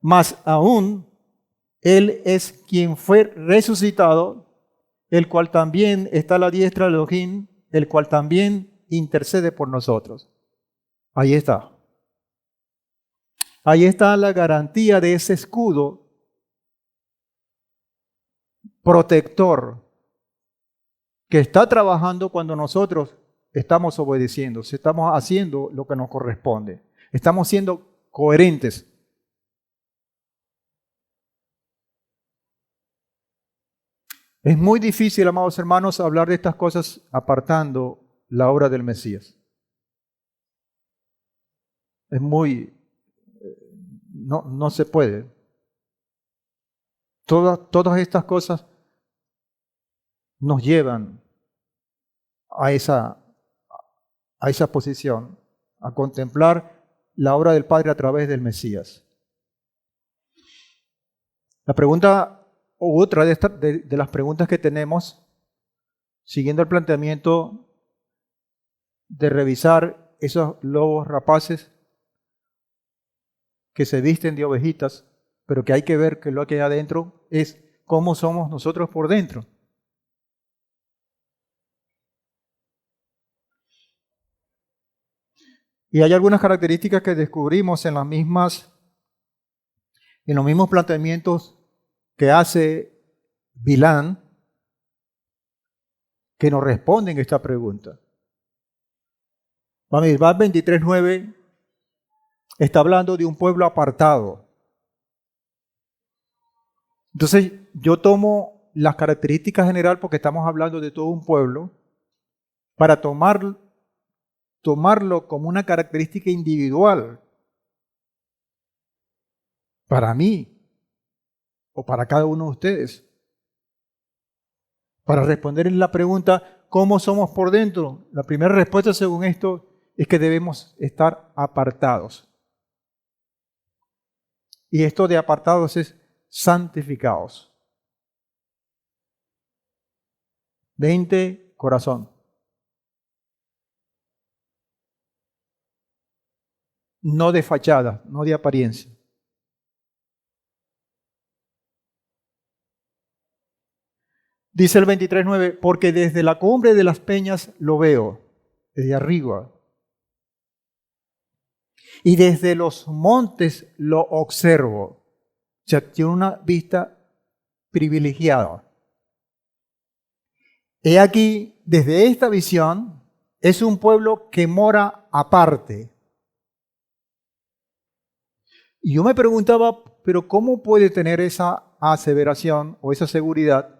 Más aún, Él es quien fue resucitado, el cual también está a la diestra de Elohim, el cual también intercede por nosotros. Ahí está. Ahí está la garantía de ese escudo protector que está trabajando cuando nosotros estamos obedeciendo, si estamos haciendo lo que nos corresponde, estamos siendo coherentes. Es muy difícil, amados hermanos, hablar de estas cosas apartando la obra del Mesías. Es muy, no se puede. Todas estas cosas nos llevan a esa posición, a contemplar la obra del Padre a través del Mesías. La pregunta, o otra de las preguntas que tenemos, siguiendo el planteamiento de revisar esos lobos rapaces que se visten de ovejitas, pero que hay que ver que lo que hay adentro es cómo somos nosotros por dentro. Y hay algunas características que descubrimos en los mismos planteamientos que hace Bilán, que nos responden esta pregunta. Bamidbar 23:9 está hablando de un pueblo apartado. Entonces, yo tomo las características general porque estamos hablando de todo un pueblo para tomarlo como una característica individual para mí o para cada uno de ustedes. Para responder en la pregunta, ¿cómo somos por dentro? La primera respuesta según esto es que debemos estar apartados. Y esto de apartados es santificados. 20, corazón. No de fachada, no de apariencia. Dice el 23:9, porque desde la cumbre de las peñas lo veo, desde arriba. Y desde los montes lo observo. O sea, tiene una vista privilegiada. He aquí, desde esta visión, es un pueblo que mora aparte. Y yo me preguntaba, pero ¿cómo puede tener esa aseveración o esa seguridad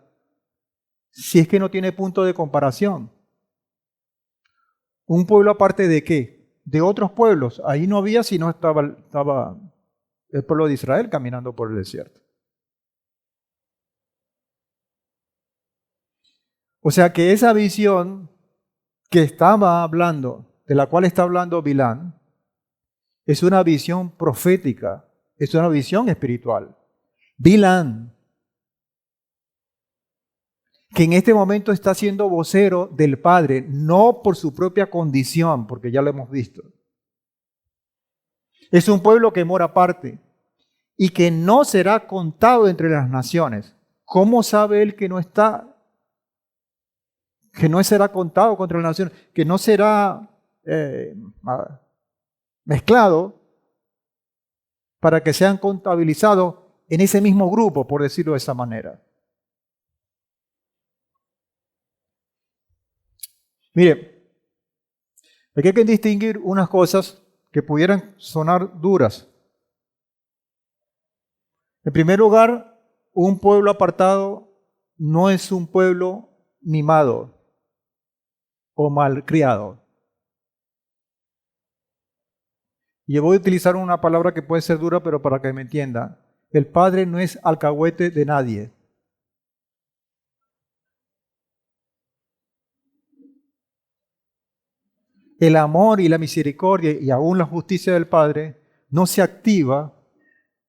si es que no tiene punto de comparación? ¿Un pueblo aparte de qué? De otros pueblos. Ahí no había sino estaba el pueblo de Israel caminando por el desierto. O sea que esa visión que estaba hablando, de la cual está hablando Bilán, es una visión profética, es una visión espiritual. Bilán, que en este momento está siendo vocero del Padre, no por su propia condición, porque ya lo hemos visto. Es un pueblo que mora aparte y que no será contado entre las naciones. ¿Cómo sabe él que no está? Que no será contado contra las naciones, que no será mezclado para que sean contabilizados en ese mismo grupo, por decirlo de esa manera. Mire, aquí hay que distinguir unas cosas que pudieran sonar duras. En primer lugar, un pueblo apartado no es un pueblo mimado o malcriado. Y yo voy a utilizar una palabra que puede ser dura, pero para que me entienda. El Padre no es alcahuete de nadie. El amor y la misericordia y aún la justicia del Padre no se activa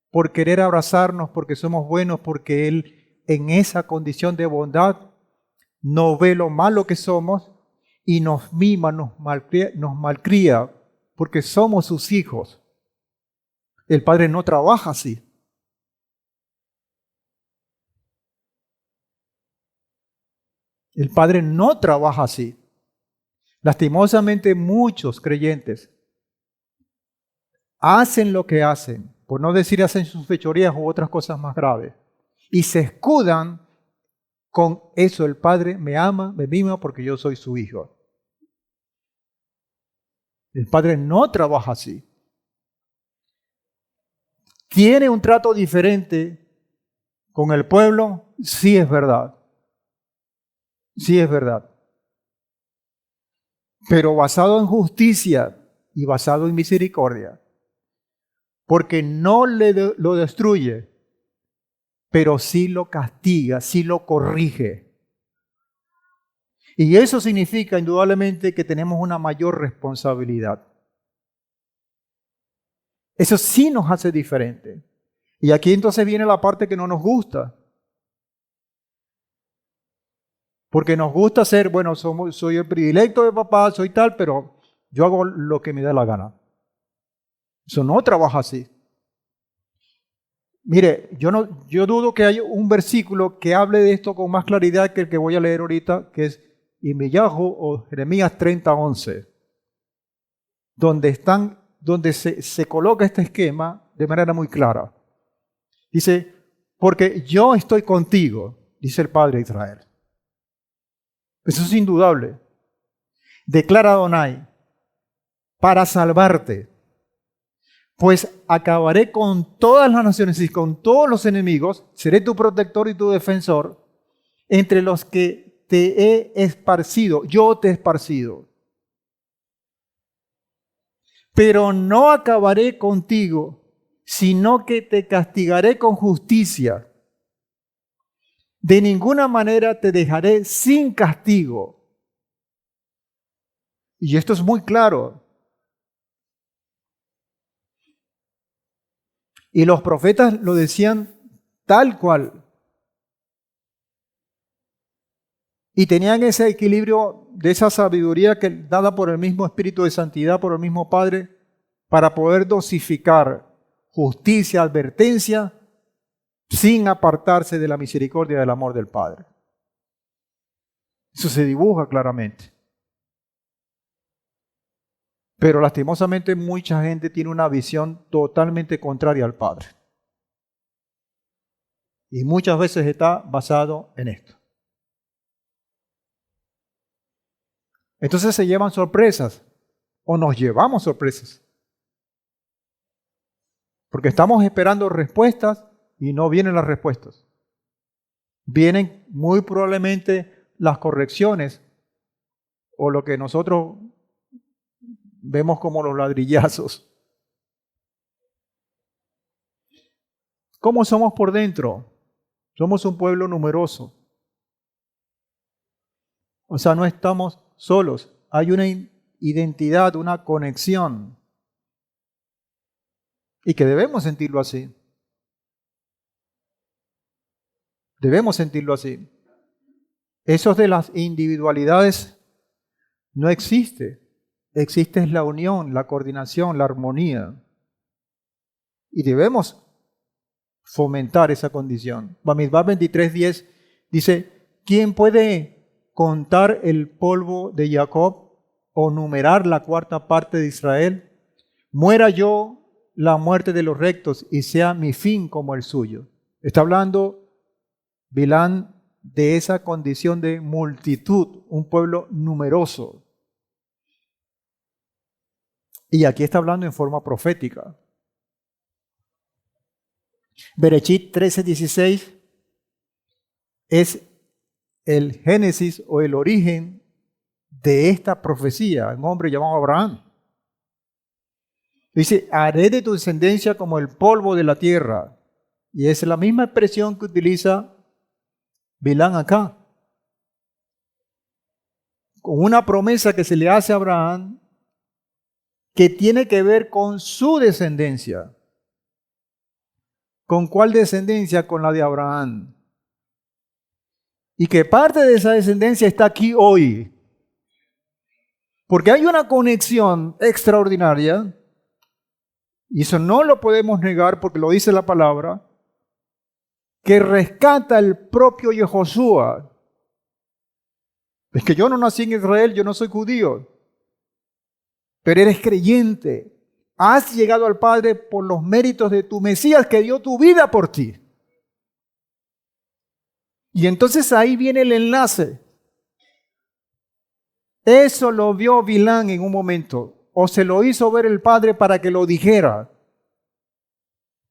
por querer abrazarnos porque somos buenos, porque Él en esa condición de bondad no ve lo malo que somos y nos mima, nos malcría porque somos sus hijos. El Padre no trabaja así. El Padre no trabaja así. Lastimosamente muchos creyentes hacen lo que hacen, por no decir hacen sus fechorías u otras cosas más graves, y se escudan con eso: el Padre me ama, me mima porque yo soy su hijo. El Padre no trabaja así. ¿Tiene un trato diferente con el pueblo? Sí, es verdad. Sí, es verdad. Pero basado en justicia y basado en misericordia. Porque no lo destruye, pero sí lo castiga, sí lo corrige. Y eso significa indudablemente que tenemos una mayor responsabilidad. Eso sí nos hace diferente. Y aquí entonces viene la parte que no nos gusta. Porque nos gusta ser, bueno, soy el predilecto de papá, soy tal, pero yo hago lo que me da la gana. Eso no trabaja así. Mire, yo dudo que haya un versículo que hable de esto con más claridad que el que voy a leer ahorita, que es Irmiyahu o Jeremías 30:11, donde se coloca este esquema de manera muy clara. Dice, porque yo estoy contigo, dice el Padre de Israel. Eso es indudable. Declara Adonai, para salvarte, pues acabaré con todas las naciones y con todos los enemigos, seré tu protector y tu defensor, entre los que te he esparcido, yo te he esparcido. Pero no acabaré contigo, sino que te castigaré con justicia. De ninguna manera te dejaré sin castigo. Y esto es muy claro. Y los profetas lo decían tal cual. Y tenían ese equilibrio de esa sabiduría dada por el mismo Espíritu de Santidad, por el mismo Padre, para poder dosificar justicia, advertencia, sin apartarse de la misericordia y del amor del Padre. Eso se dibuja claramente. Pero lastimosamente mucha gente tiene una visión totalmente contraria al Padre. Y muchas veces está basado en esto. Entonces se llevan sorpresas o nos llevamos sorpresas. Porque estamos esperando respuestas y no vienen las respuestas. Vienen muy probablemente las correcciones o lo que nosotros vemos como los ladrillazos. ¿Cómo somos por dentro? Somos un pueblo numeroso. O sea, no estamos solos. Hay una identidad, una conexión. Y que debemos sentirlo así. Debemos sentirlo así. Eso de las individualidades no existe. Existe la unión, la coordinación, la armonía. Y debemos fomentar esa condición. Bamidbar 23:10 dice, ¿quién puede contar el polvo de Jacob o numerar la cuarta parte de Israel? Muera yo la muerte de los rectos y sea mi fin como el suyo. Está hablando Bilán de esa condición de multitud, un pueblo numeroso. Y aquí está hablando en forma profética. Berechit 13:16 es el génesis o el origen de esta profecía, un hombre llamado Abraham. Dice, haré de tu descendencia como el polvo de la tierra. Y es la misma expresión que utiliza Bilán acá. Con una promesa que se le hace a Abraham que tiene que ver con su descendencia. ¿Con cuál descendencia? Con la de Abraham. Y que parte de esa descendencia está aquí hoy. Porque hay una conexión extraordinaria, y eso no lo podemos negar porque lo dice la palabra, que rescata el propio Yehoshua. Es que yo no nací en Israel, yo no soy judío, pero eres creyente. Has llegado al Padre por los méritos de tu Mesías que dio tu vida por ti. Y entonces ahí viene el enlace. Eso lo vio Bilán en un momento, o se lo hizo ver el Padre para que lo dijera.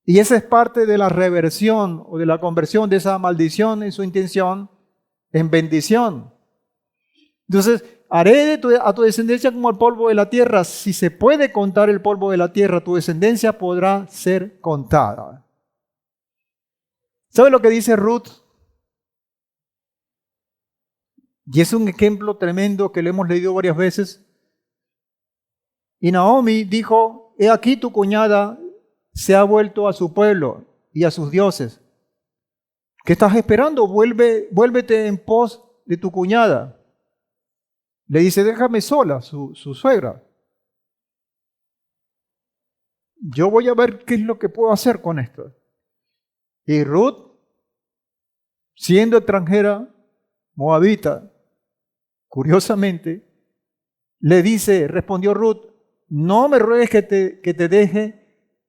Y esa es parte de la reversión o de la conversión de esa maldición en su intención en bendición. Entonces, haré a tu descendencia como el polvo de la tierra. Si se puede contar el polvo de la tierra, tu descendencia podrá ser contada. ¿Sabe lo que dice Ruth? Y es un ejemplo tremendo que le hemos leído varias veces. Y Naomi dijo, he aquí tu cuñada se ha vuelto a su pueblo y a sus dioses. ¿Qué estás esperando? Vuélvete en pos de tu cuñada. Le dice, déjame sola, su suegra. Yo voy a ver qué es lo que puedo hacer con esto. Y Ruth, siendo extranjera, moabita, curiosamente, le dice, respondió Ruth, no me ruegues que te deje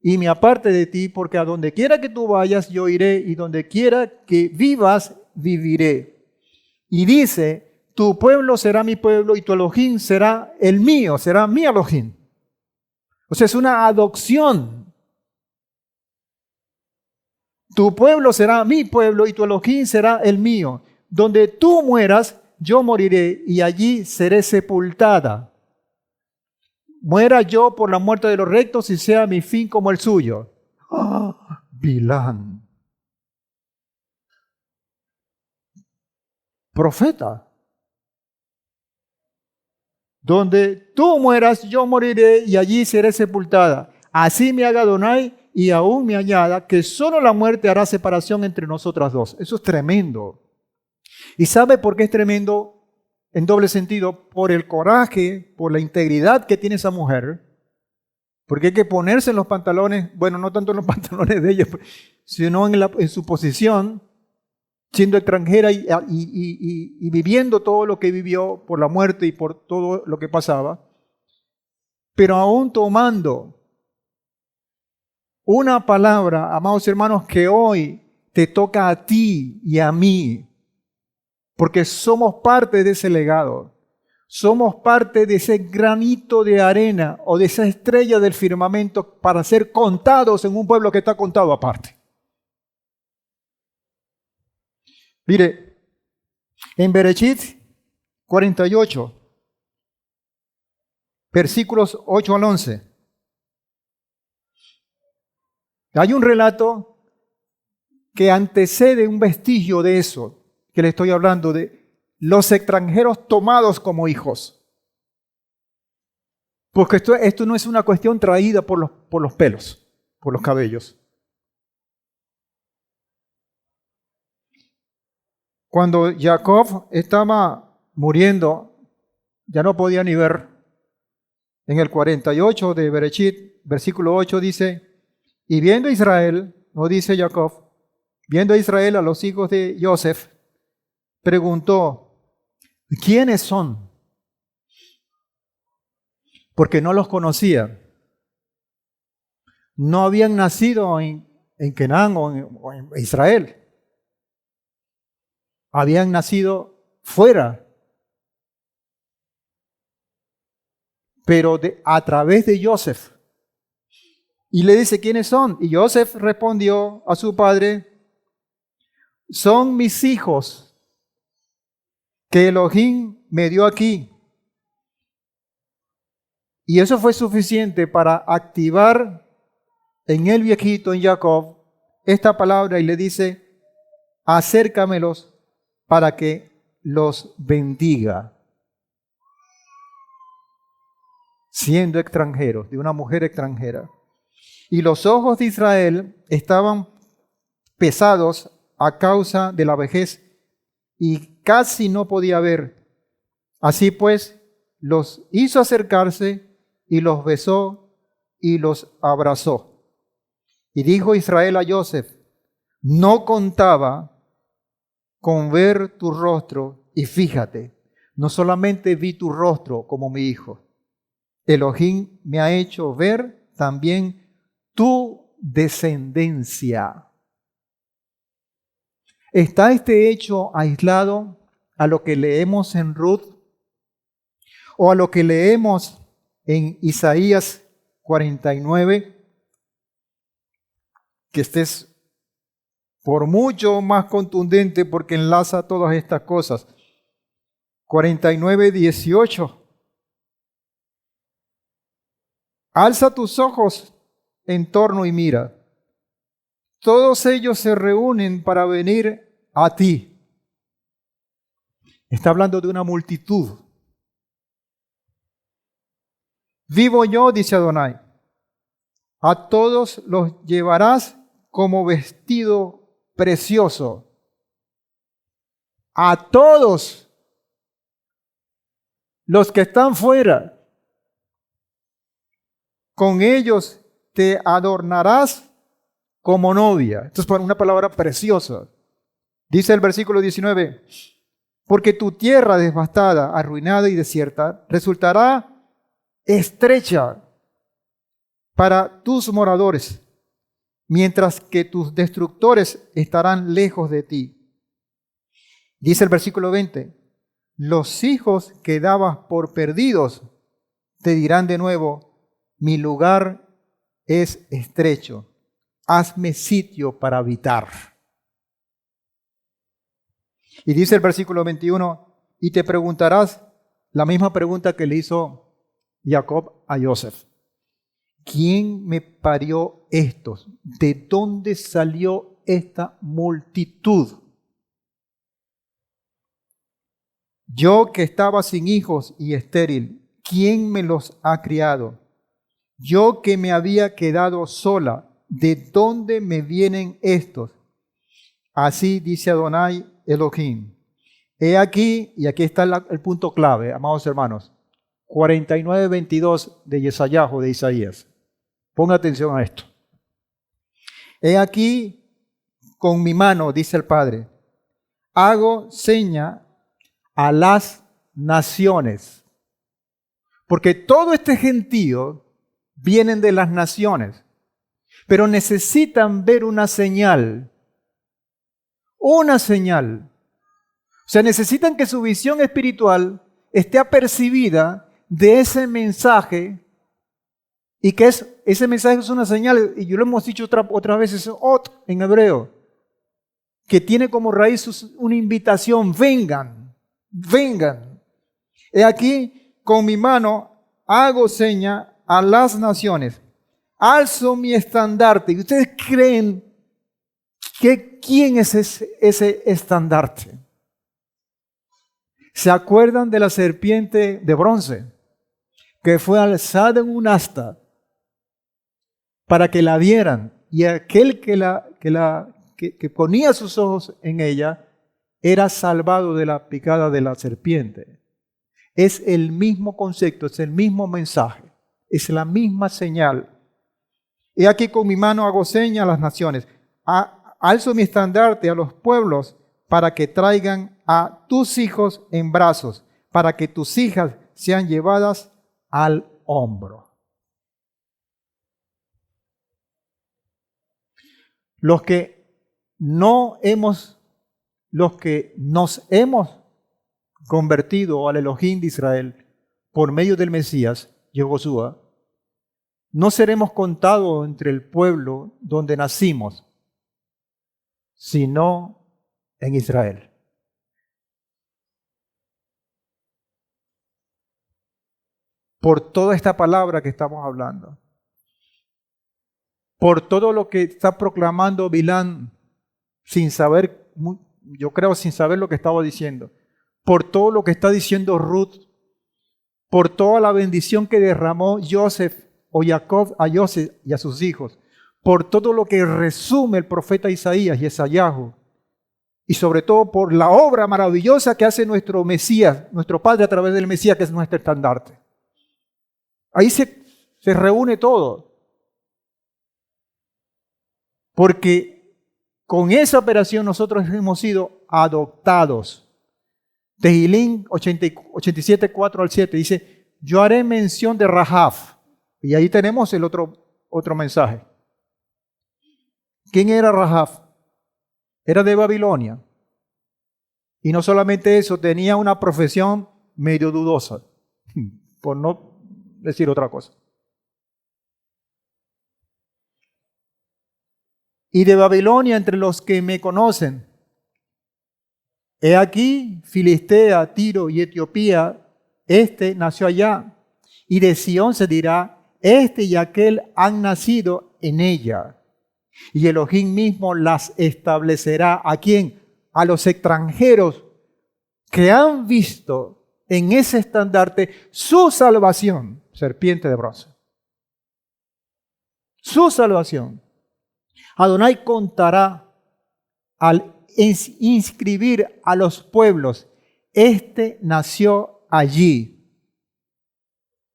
y me aparte de ti, porque a donde quiera que tú vayas, yo iré, y donde quiera que vivas, viviré. Y dice, tu pueblo será mi pueblo y tu Elohim será el mío, será mi Elohim. O sea, es una adopción. Tu pueblo será mi pueblo y tu Elohim será el mío. Donde tú mueras, yo moriré y allí seré sepultada. Muera yo por la muerte de los rectos y sea mi fin como el suyo. ¡Ah! Bilán. Profeta. Donde tú mueras, yo moriré y allí seré sepultada. Así me haga Adonai y aún me añada que solo la muerte hará separación entre nosotras dos. Eso es tremendo. ¿Y sabe por qué es tremendo? En doble sentido, por el coraje, por la integridad que tiene esa mujer, porque hay que ponerse en los pantalones, bueno, no tanto en los pantalones de ella, sino en su posición, siendo extranjera y viviendo todo lo que vivió por la muerte y por todo lo que pasaba, pero aún tomando una palabra, amados hermanos, que hoy te toca a ti y a mí, porque somos parte de ese legado. Somos parte de ese granito de arena o de esa estrella del firmamento para ser contados en un pueblo que está contado aparte. Mire, en Bereshit 48, versículos 8 al 11, hay un relato que antecede un vestigio de eso, que le estoy hablando de los extranjeros tomados como hijos. Porque esto no es una cuestión traída por los pelos, por los cabellos. Cuando Jacob estaba muriendo, ya no podía ni ver. En el 48 de Bereshit, versículo 8 dice, y viendo Israel, no dice Jacob, viendo a Israel a los hijos de Joseph, preguntó, ¿quiénes son? Porque no los conocía. No habían nacido en Canaán o en Israel. Habían nacido fuera. Pero a través de Joseph. Y le dice, ¿quiénes son? Y Joseph respondió a su padre, son mis hijos que Elohim me dio aquí. Y eso fue suficiente para activar en el viejito, en Jacob, esta palabra y le dice, acércamelos para que los bendiga. Siendo extranjeros, de una mujer extranjera. Y los ojos de Israel estaban pesados a causa de la vejez y casi no podía ver. Así pues, los hizo acercarse y los besó y los abrazó. Y dijo Israel a Joseph, no contaba con ver tu rostro y fíjate, No solamente vi tu rostro como mi hijo, Elohim me ha hecho ver también tu descendencia. ¿Está este hecho aislado a lo que leemos en Ruth o a lo que leemos en Isaías 49? Que este es por mucho más contundente porque enlaza todas estas cosas. 49:18. Alza tus ojos en torno y mira. Todos ellos se reúnen para venir a ti. Está hablando de una multitud. Vivo yo, dice Adonai. A todos los llevarás como vestido precioso. A todos los que están fuera. Con ellos te adornarás como novia. Esto es una palabra preciosa. Dice el versículo 19, porque tu tierra devastada, arruinada y desierta, resultará estrecha para tus moradores, mientras que tus destructores estarán lejos de ti. Dice el versículo 20, los hijos que dabas por perdidos te dirán de nuevo, mi lugar es estrecho, hazme sitio para habitar. Y dice el versículo 21, y te preguntarás la misma pregunta que le hizo Jacob a Joseph. ¿Quién me parió estos? ¿De dónde salió esta multitud? Yo que estaba sin hijos y estéril, ¿quién me los ha criado? Yo que me había quedado sola, ¿de dónde me vienen estos? Así dice Adonai Elohim. He aquí, y aquí está el punto clave, amados hermanos, 49:22 de Yesayahu, de Isaías. Ponga atención a esto. He aquí, con mi mano, dice el Padre, hago seña a las naciones. Porque todo este gentío vienen de las naciones, pero necesitan ver una señal. Una señal. O sea, necesitan que su visión espiritual esté apercibida de ese mensaje y que ese mensaje es una señal, y yo lo hemos dicho otra vez, es ot en hebreo, que tiene como raíz una invitación, vengan, vengan. He aquí, con mi mano hago seña a las naciones, alzo mi estandarte. ¿Y ustedes creen que quién es ese estandarte? ¿Se acuerdan de la serpiente de bronce que fue alzada en un asta para que la vieran? Y aquel que ponía sus ojos en ella era salvado de la picada de la serpiente. Es el mismo concepto, es el mismo mensaje, es la misma señal. He aquí con mi mano hago seña a las naciones, alzo mi estandarte a los pueblos para que traigan a tus hijos en brazos, para que tus hijas sean llevadas al hombro. Los que nos hemos convertido al Elohim de Israel por medio del Mesías, Yehoshua, no seremos contados entre el pueblo donde nacimos, sino en Israel. Por toda esta palabra que estamos hablando, por todo lo que está proclamando Bilán sin saber, yo creo sin saber lo que estaba diciendo, por todo lo que está diciendo Ruth, por toda la bendición que derramó Joseph o Jacob a Joseph y a sus hijos, por todo lo que resume el profeta Isaías y Yesayahu, y sobre todo por la obra maravillosa que hace nuestro Mesías, nuestro Padre a través del Mesías, que es nuestro estandarte. Ahí se reúne todo. Porque con esa operación nosotros hemos sido adoptados. Tehilín 87, 4 al 7 dice, yo haré mención de Rahab. Y ahí tenemos el otro mensaje. ¿Quién era Rahab? Era de Babilonia. Y no solamente eso, tenía una profesión medio dudosa, por no decir otra cosa. Y de Babilonia, entre los que me conocen, he aquí, Filistea, Tiro y Etiopía, este nació allá. Y de Sión se dirá, este y aquel han nacido en ella. Y Elohim mismo las establecerá. ¿A quién? A los extranjeros que han visto en ese estandarte su salvación. Serpiente de bronce. Su salvación. Adonai contará al inscribir a los pueblos. Este nació allí.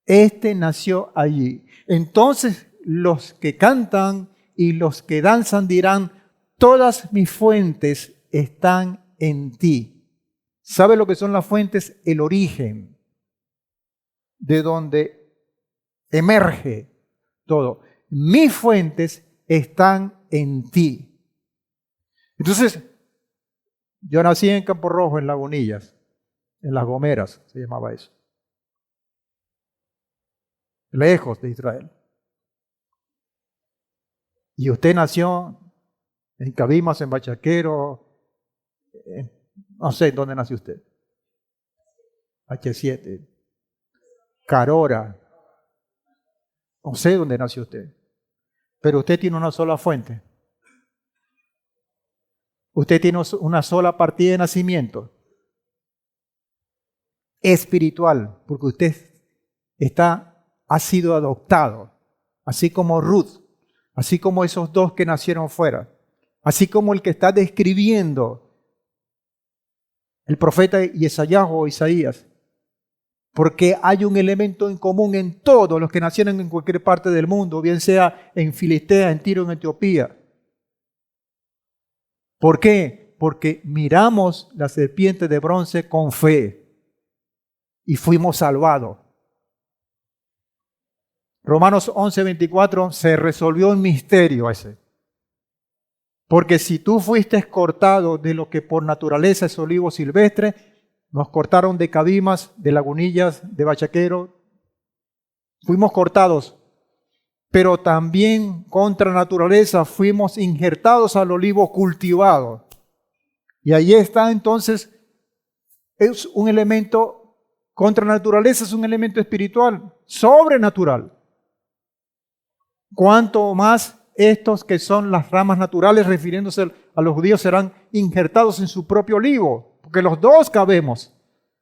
Este nació allí. Entonces los que cantan y los que danzan dirán, todas mis fuentes están en ti. ¿Sabe lo que son las fuentes? El origen, de donde emerge todo. Mis fuentes están en ti. Entonces, yo nací en Campo Rojo, en Lagunillas, en Las Gomeras, se llamaba eso. Lejos de Israel. Y usted nació en Cabimas, en Bachaquero, no sé dónde nació usted. H7, Carora, no sé dónde nació usted. Pero usted tiene una sola fuente. Usted tiene una sola partida de nacimiento espiritual, porque usted ha sido adoptado, así como Ruth, así como esos dos que nacieron fuera, así como el que está describiendo el profeta Isaías o Isaías, porque hay un elemento en común en todos los que nacieron en cualquier parte del mundo, bien sea en Filistea, en Tiro, en Etiopía. ¿Por qué? Porque miramos la serpiente de bronce con fe y fuimos salvados. Romanos 11:24 se resolvió un misterio ese. Porque si tú fuiste cortado de lo que por naturaleza es olivo silvestre, nos cortaron de Cabimas, de Lagunillas, de Bachaquero, fuimos cortados. Pero también contra naturaleza fuimos injertados al olivo cultivado. Y ahí está entonces, es un elemento, contra naturaleza es un elemento espiritual, sobrenatural. Cuanto más estos que son las ramas naturales, refiriéndose a los judíos, serán injertados en su propio olivo, porque los dos cabemos.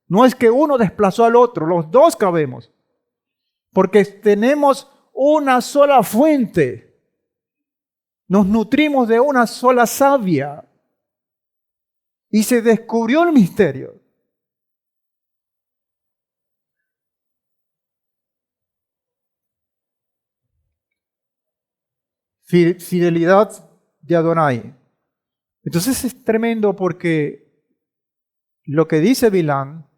No es que uno desplazó al otro, los dos cabemos. Porque tenemos una sola fuente. Nos nutrimos de una sola savia. Y se descubrió el misterio. Fidelidad de Adonai. Entonces es tremendo porque lo que dice Bilán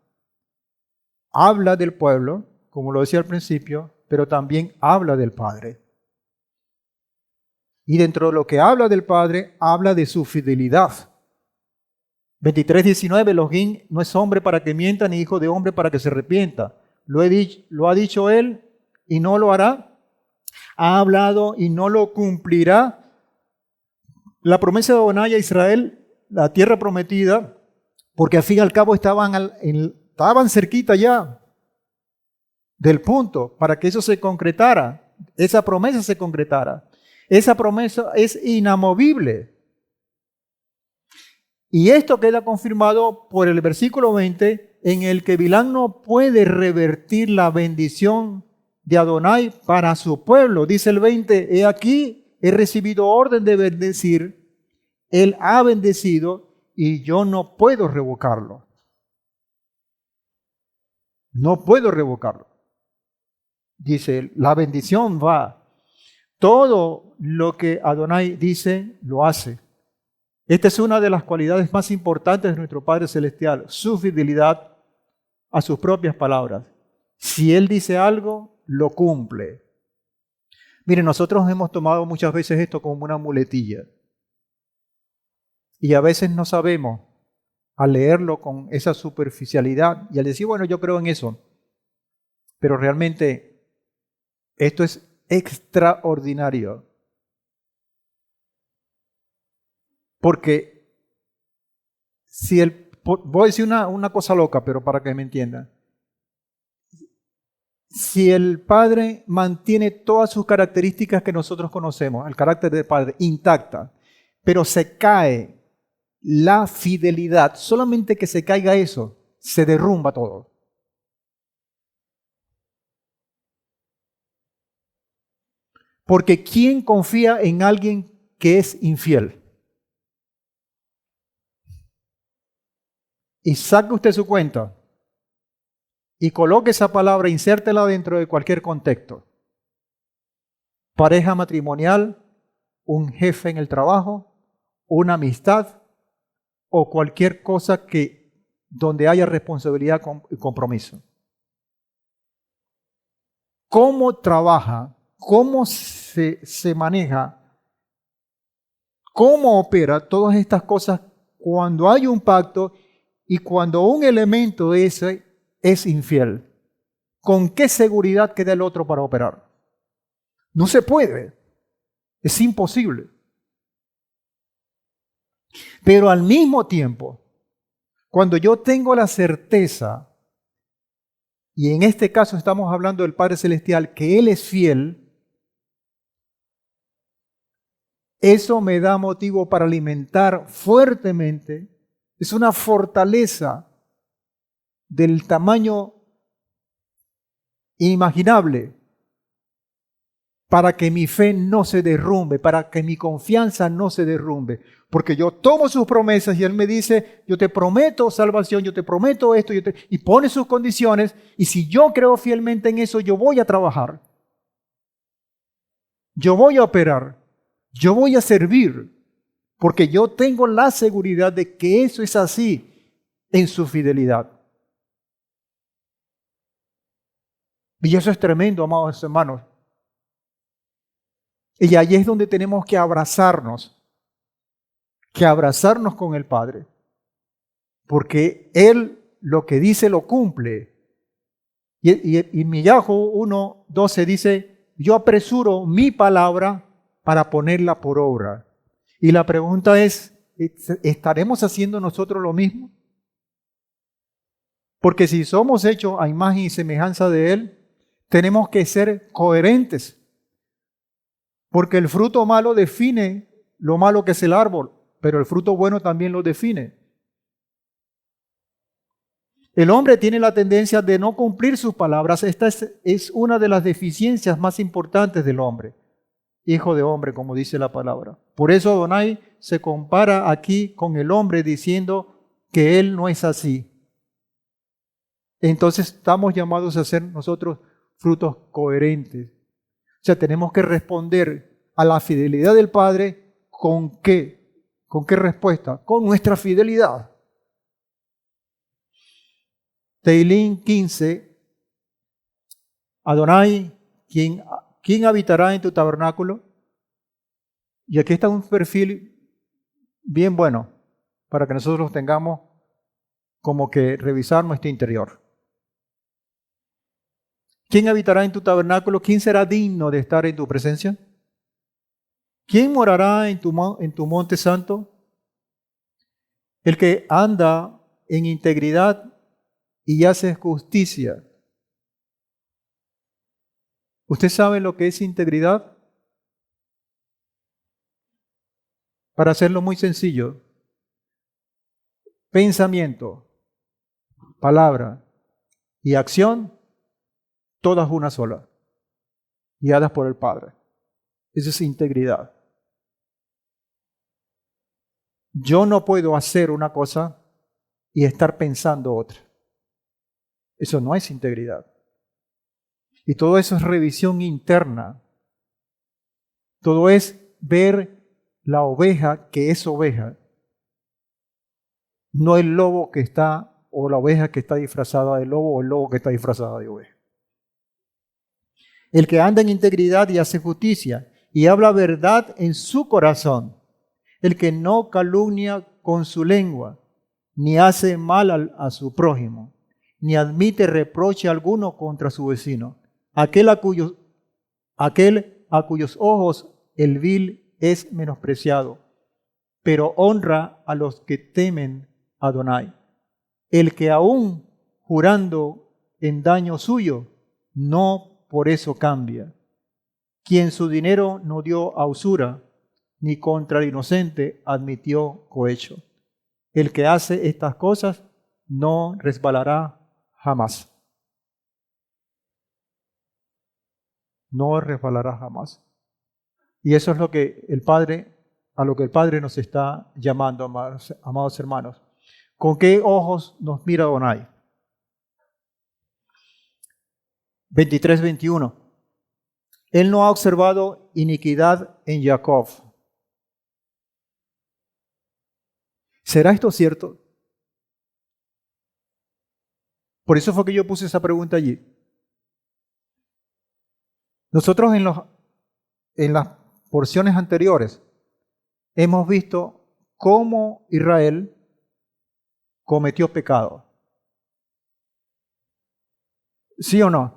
habla del pueblo, como lo decía al principio, pero también habla del Padre. Y dentro de lo que habla del Padre, habla de su fidelidad. 23:19, Elohim no es hombre para que mienta, ni hijo de hombre para que se arrepienta. Lo ha dicho él y no lo hará. Ha hablado y no lo cumplirá. La promesa de Adonai a Israel, la tierra prometida, porque al fin y al cabo estaban cerquita ya del punto para que eso se concretara, esa promesa se concretara. Esa promesa es inamovible. Y esto queda confirmado por el versículo 20, en el que Bilán no puede revertir la bendición de Adonai para su pueblo. Dice el 20, he aquí, he recibido orden de bendecir, él ha bendecido y yo no puedo revocarlo. No puedo revocarlo. Dice, la bendición va. Todo lo que Adonai dice, lo hace. Esta es una de las cualidades más importantes de nuestro Padre Celestial, su fidelidad a sus propias palabras. Si Él dice algo, lo cumple. Miren, nosotros hemos tomado muchas veces esto como una muletilla. Y a veces no sabemos, al leerlo con esa superficialidad y al decir, bueno, yo creo en eso. Pero realmente esto es extraordinario. Porque voy a decir una cosa loca, pero para que me entiendan. Si el Padre mantiene todas sus características que nosotros conocemos, el carácter del Padre intacta, pero se cae la fidelidad, solamente que se caiga eso, se derrumba todo. Porque ¿quién confía en alguien que es infiel? Y saque usted su cuenta y coloque esa palabra, insértela dentro de cualquier contexto. Pareja matrimonial, un jefe en el trabajo, una amistad o cualquier cosa donde haya responsabilidad y compromiso. ¿Cómo trabaja? ¿Cómo se maneja? ¿Cómo opera todas estas cosas cuando hay un pacto y cuando un elemento ese es infiel? ¿Con qué seguridad queda el otro para operar? No se puede. Es imposible. Pero al mismo tiempo, cuando yo tengo la certeza, y en este caso estamos hablando del Padre Celestial, que Él es fiel, eso me da motivo para alimentar fuertemente. Es una fortaleza del tamaño inimaginable para que mi fe no se derrumbe, para que mi confianza no se derrumbe. Porque yo tomo sus promesas y Él me dice, yo te prometo salvación, yo te prometo esto, y pone sus condiciones, y si yo creo fielmente en eso, yo voy a trabajar. Yo voy a operar. Yo voy a servir. Porque yo tengo la seguridad de que eso es así en su fidelidad. Y eso es tremendo, amados hermanos. Y ahí es donde tenemos que abrazarnos con el Padre. Porque Él lo que dice lo cumple. Y Millajo 1:12 dice, yo apresuro mi palabra para ponerla por obra. Y la pregunta es, ¿estaremos haciendo nosotros lo mismo? Porque si somos hechos a imagen y semejanza de Él, tenemos que ser coherentes. Porque el fruto malo define lo malo que es el árbol, pero el fruto bueno también lo define. El hombre tiene la tendencia de no cumplir sus palabras. Esta es una de las deficiencias más importantes del hombre. Hijo de hombre, como dice la palabra. Por eso Adonai se compara aquí con el hombre diciendo que él no es así. Entonces estamos llamados a ser nosotros frutos coherentes. O sea, tenemos que responder a la fidelidad del Padre ¿con qué? ¿Con qué respuesta? Con nuestra fidelidad. Teilín 15, Adonai, ¿quién habitará en tu tabernáculo? Y aquí está un perfil bien bueno para que nosotros tengamos como que revisar nuestro interior. ¿Quién habitará en tu tabernáculo? ¿Quién será digno de estar en tu presencia? ¿Quién morará en tu monte santo? El que anda en integridad y hace justicia. ¿Usted sabe lo que es integridad? Para hacerlo muy sencillo, pensamiento, palabra y acción, todas una sola, guiadas por el Padre. Esa es integridad. Yo no puedo hacer una cosa y estar pensando otra. Eso no es integridad. Y todo eso es revisión interna. Todo es ver la oveja que es oveja no el lobo que está, o la oveja que está disfrazada de lobo, o el lobo que está disfrazada de oveja. El que anda en integridad y hace justicia, y habla verdad en su corazón. El que no calumnia con su lengua, ni hace mal a su prójimo, ni admite reproche alguno contra su vecino. Aquel a cuyos ojos el vil es menospreciado, pero honra a los que temen a Adonai. El que aún jurando en daño suyo, no por eso cambia. Quien su dinero no dio a usura, ni contra el inocente admitió cohecho. El que hace estas cosas no resbalará jamás. No resbalará jamás. Y eso es lo que el Padre, a lo que el Padre nos está llamando, amados hermanos. ¿Con qué ojos nos mira Adonai? 23-21. Él no ha observado iniquidad en Jacob. ¿Será esto cierto? Por eso fue que yo puse esa pregunta allí. Nosotros en las porciones anteriores hemos visto cómo Israel cometió pecado. ¿Sí o no?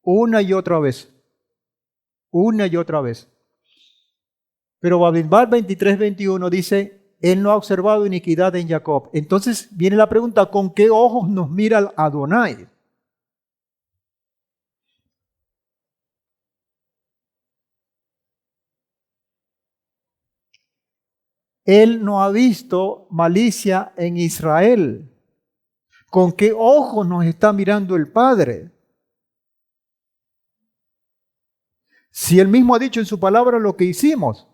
Una y otra vez. Una y otra vez. Pero Bamidbar 23-21 dice, Él no ha observado iniquidad en Jacob. Entonces viene la pregunta, ¿con qué ojos nos mira Adonai? Él no ha visto malicia en Israel. ¿Con qué ojos nos está mirando el Padre? Si Él mismo ha dicho en su palabra lo que hicimos.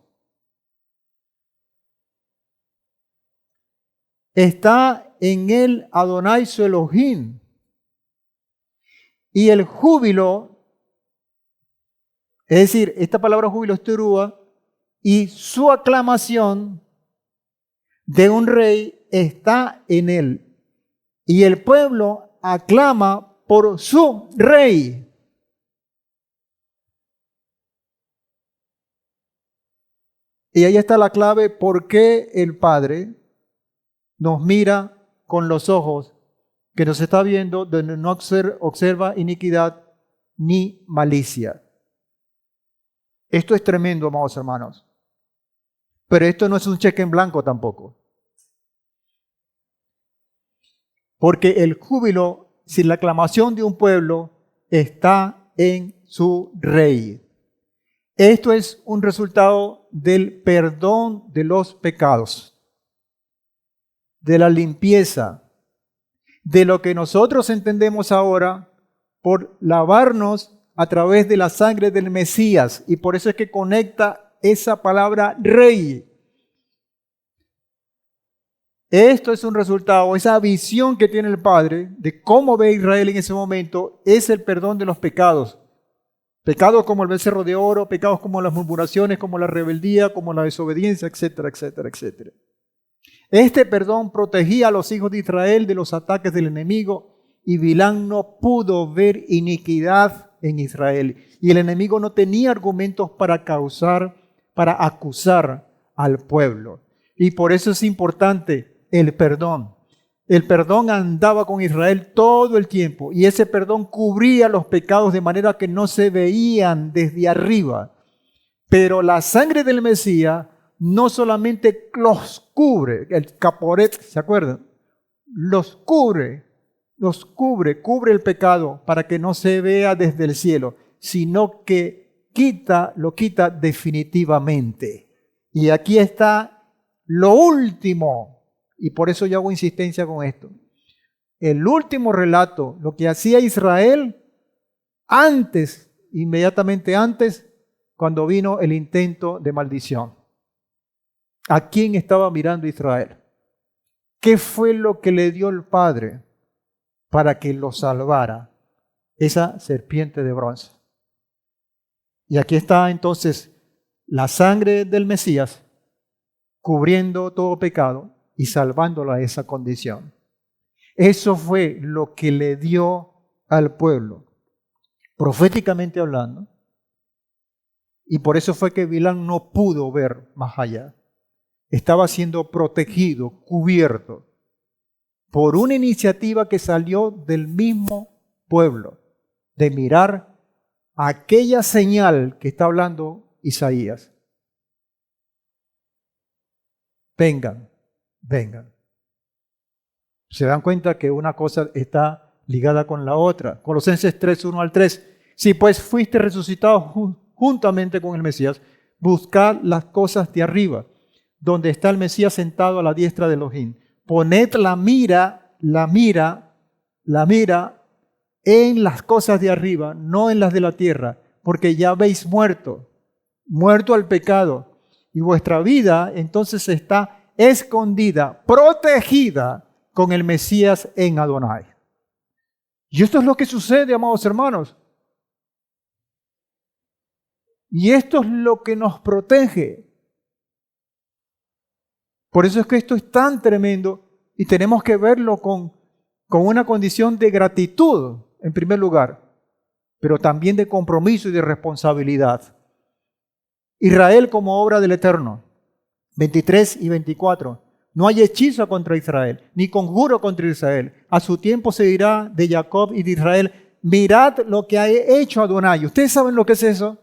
Está en Él Adonai su Elohim. Y el júbilo, es decir, esta palabra júbilo es terúa, y su aclamación de un rey está en Él. Y el pueblo aclama por su rey. Y ahí está la clave por qué el Padre nos mira con los ojos que nos está viendo, donde no observa iniquidad ni malicia. Esto es tremendo, amados hermanos. Pero esto no es un cheque en blanco tampoco. Porque el júbilo, sin la aclamación de un pueblo, está en su rey. Esto es un resultado del perdón de los pecados, de la limpieza, de lo que nosotros entendemos ahora por lavarnos a través de la sangre del Mesías. Y por eso es que conecta esa palabra rey. Esto es un resultado, esa visión que tiene el Padre de cómo ve Israel en ese momento es el perdón de los pecados. Pecados como el becerro de oro, pecados como las murmuraciones, como la rebeldía, como la desobediencia, etcétera, etcétera, etcétera. Este perdón protegía a los hijos de Israel de los ataques del enemigo y Bilán no pudo ver iniquidad en Israel. Y el enemigo no tenía argumentos para acusar al pueblo. Y por eso es importante el perdón. El perdón andaba con Israel todo el tiempo y ese perdón cubría los pecados de manera que no se veían desde arriba. Pero la sangre del Mesías no solamente los cubre, el caporet, ¿se acuerdan? Cubre el pecado para que no se vea desde el cielo, sino que lo quita definitivamente. Y aquí está lo último. Y por eso yo hago insistencia con esto. El último relato, lo que hacía Israel antes, inmediatamente antes, cuando vino el intento de maldición. ¿A quién estaba mirando Israel? ¿Qué fue lo que le dio el Padre para que lo salvara? Esa serpiente de bronce. Y aquí está entonces la sangre del Mesías cubriendo todo pecado. y salvándola de esa condición. Eso fue lo que le dio al pueblo, proféticamente hablando, y por eso fue que Bilam no pudo ver más allá. Estaba siendo protegido, cubierto, por una iniciativa que salió del mismo pueblo, de mirar aquella señal que está hablando Isaías. Vengan, vengan. Se dan cuenta que una cosa está ligada con la otra. Colosenses 3, 1 al 3. Si pues fuiste resucitados juntamente con el Mesías, buscad las cosas de arriba, donde está el Mesías sentado a la diestra de Elohim. Poned la mira en las cosas de arriba, no en las de la tierra, porque ya habéis muerto al pecado, y vuestra vida entonces está escondida, protegida con el Mesías en Adonai. Y esto es lo que sucede, amados hermanos. Y esto es lo que nos protege. Por eso es que esto es tan tremendo y tenemos que verlo con una condición de gratitud, en primer lugar, pero también de compromiso y de responsabilidad. Israel como obra del Eterno, 23 y 24. No hay hechizo contra Israel, ni conjuro contra Israel. A su tiempo se dirá de Jacob y de Israel, mirad lo que ha hecho Adonai. ¿Ustedes saben lo que es eso?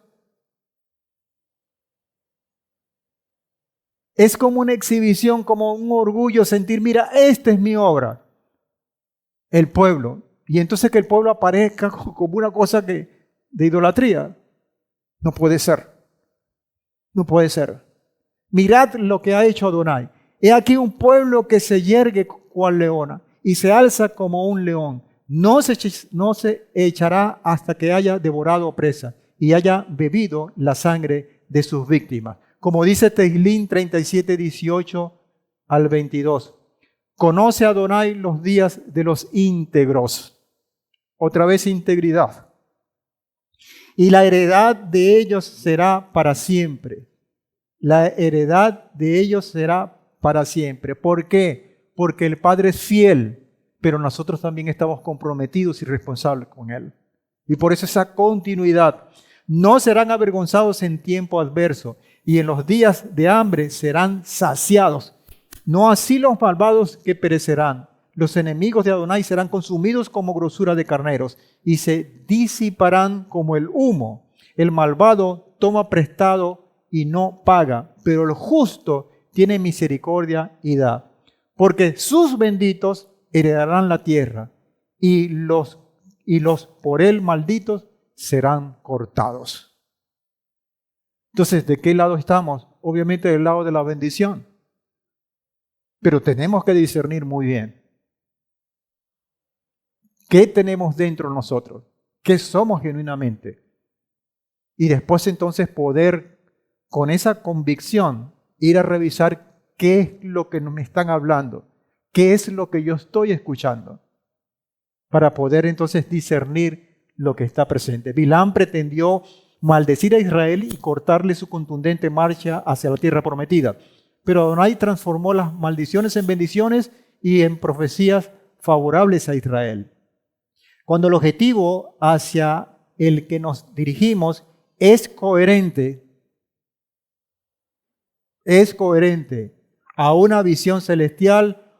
Es como una exhibición, como un orgullo sentir, mira, esta es mi obra. El pueblo. Y entonces que el pueblo aparezca como una cosa de idolatría. No puede ser. No puede ser. Mirad lo que ha hecho Adonai. He aquí un pueblo que se yergue cual leona y se alza como un león. No se echará hasta que haya devorado presa y haya bebido la sangre de sus víctimas. Como dice Teilín 37, 18 al 22. Conoce Adonai los días de los íntegros. Otra vez integridad. Y la heredad de ellos será para siempre. La heredad de ellos será para siempre. ¿Por qué? Porque el Padre es fiel, pero nosotros también estamos comprometidos y responsables con Él. Y por eso esa continuidad. No serán avergonzados en tiempo adverso, y en los días de hambre serán saciados. No así los malvados que perecerán. Los enemigos de Adonai serán consumidos como grosura de carneros, y se disiparán como el humo. El malvado toma prestado y no paga, pero el justo tiene misericordia y da. Porque sus benditos heredarán la tierra, y los por él malditos serán cortados. Entonces, ¿de qué lado estamos? Obviamente del lado de la bendición. Pero tenemos que discernir muy bien. ¿Qué tenemos dentro de nosotros? ¿Qué somos genuinamente? Y después entonces poder, con esa convicción, ir a revisar qué es lo que me están hablando, qué es lo que yo estoy escuchando, para poder entonces discernir lo que está presente. Bilam pretendió maldecir a Israel y cortarle su contundente marcha hacia la tierra prometida. Pero Adonai transformó las maldiciones en bendiciones y en profecías favorables a Israel. Cuando el objetivo hacia el que nos dirigimos es coherente a una visión celestial,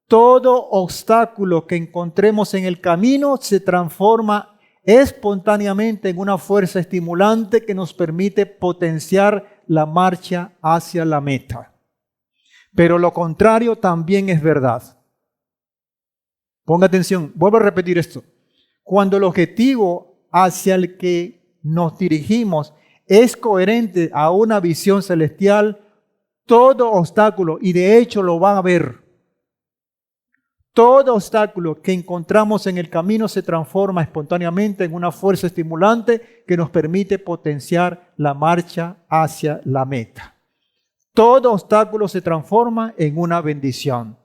todo obstáculo que encontremos en el camino se transforma espontáneamente en una fuerza estimulante que nos permite potenciar la marcha hacia la meta. Pero lo contrario también es verdad. Ponga atención, vuelvo a repetir esto. Cuando el objetivo hacia el que nos dirigimos es coherente a una visión celestial, todo obstáculo, y de hecho lo van a ver, todo obstáculo que encontramos en el camino se transforma espontáneamente en una fuerza estimulante que nos permite potenciar la marcha hacia la meta. Todo obstáculo se transforma en una bendición,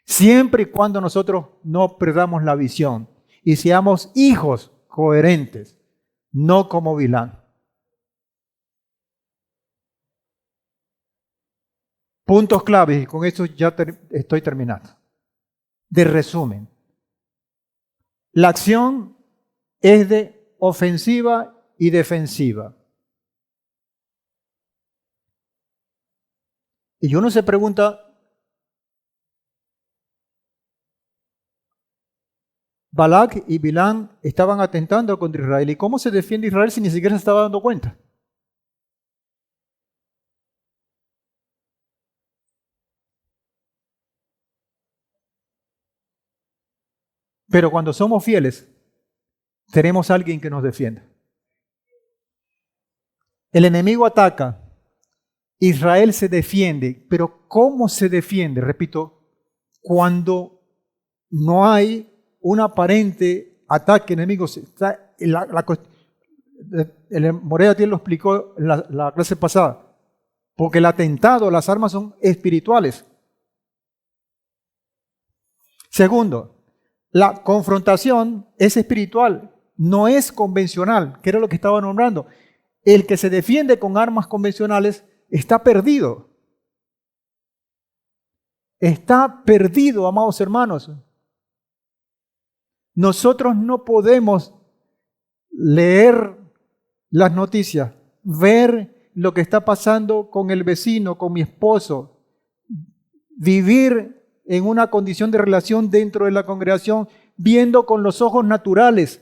siempre y cuando nosotros no perdamos la visión y seamos hijos coherentes, no como Bilam. Puntos claves, y con esto ya estoy terminando. De resumen, la acción es de ofensiva y defensiva. Y uno se pregunta, Balac y Bilán estaban atentando contra Israel. ¿Y cómo se defiende Israel si ni siquiera se estaba dando cuenta? Pero cuando somos fieles, tenemos a alguien que nos defiende. El enemigo ataca, Israel se defiende, pero ¿cómo se defiende? Repito, cuando no hay un aparente ataque enemigo. El Morea lo explicó en la clase pasada, porque el atentado, las armas son espirituales. Segundo, la confrontación es espiritual, no es convencional, que era lo que estaba nombrando. El que se defiende con armas convencionales está perdido. Está perdido, amados hermanos. Nosotros no podemos leer las noticias, ver lo que está pasando con el vecino, con mi esposo, vivir en una condición de relación dentro de la congregación, viendo con los ojos naturales.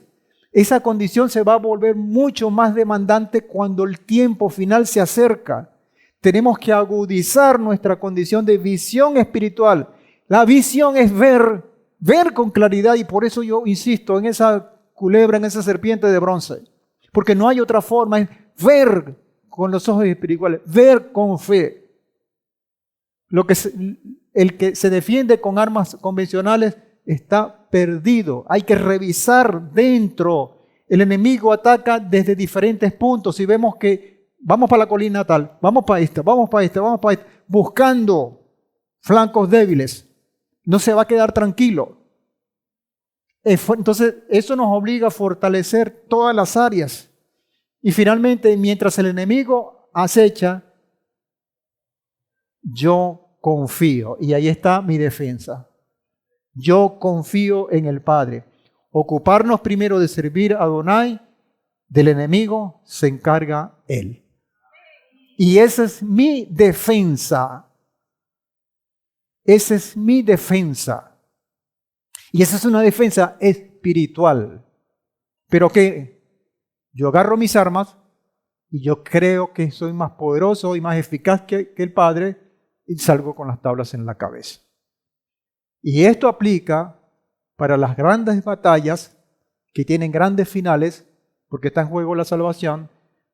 Esa condición se va a volver mucho más demandante cuando el tiempo final se acerca. Tenemos que agudizar nuestra condición de visión espiritual. La visión es ver con claridad, y por eso yo insisto en esa culebra, en esa serpiente de bronce. Porque no hay otra forma, es ver con los ojos espirituales, ver con fe. El que se defiende con armas convencionales está perdido. Hay que revisar dentro. El enemigo ataca desde diferentes puntos y vemos que vamos para la colina tal, vamos para esta, buscando flancos débiles. No se va a quedar tranquilo. Entonces, eso nos obliga a fortalecer todas las áreas. Y finalmente, mientras el enemigo acecha, yo confío. Y ahí está mi defensa. Yo confío en el Padre. Ocuparnos primero de servir a Adonai, del enemigo se encarga Él. Y esa es mi defensa. Esa es mi defensa. Y esa es una defensa espiritual. Pero que yo agarro mis armas y yo creo que soy más poderoso y más eficaz que el Padre y salgo con las tablas en la cabeza. Y esto aplica para las grandes batallas que tienen grandes finales, porque está en juego la salvación,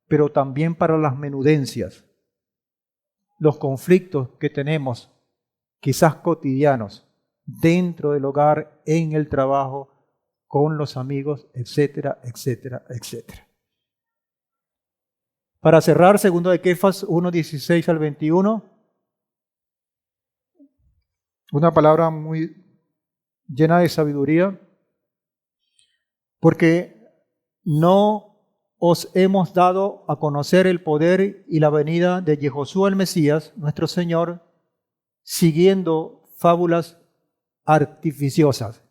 pero también para las menudencias, los conflictos que tenemos, quizás cotidianos, dentro del hogar, en el trabajo, con los amigos, etcétera, etcétera, etcétera. Para cerrar, 2 de Kefas 1:16 al 21, una palabra muy llena de sabiduría, porque no os hemos dado a conocer el poder y la venida de Yehoshua el Mesías, nuestro Señor, siguiendo fábulas artificiosas,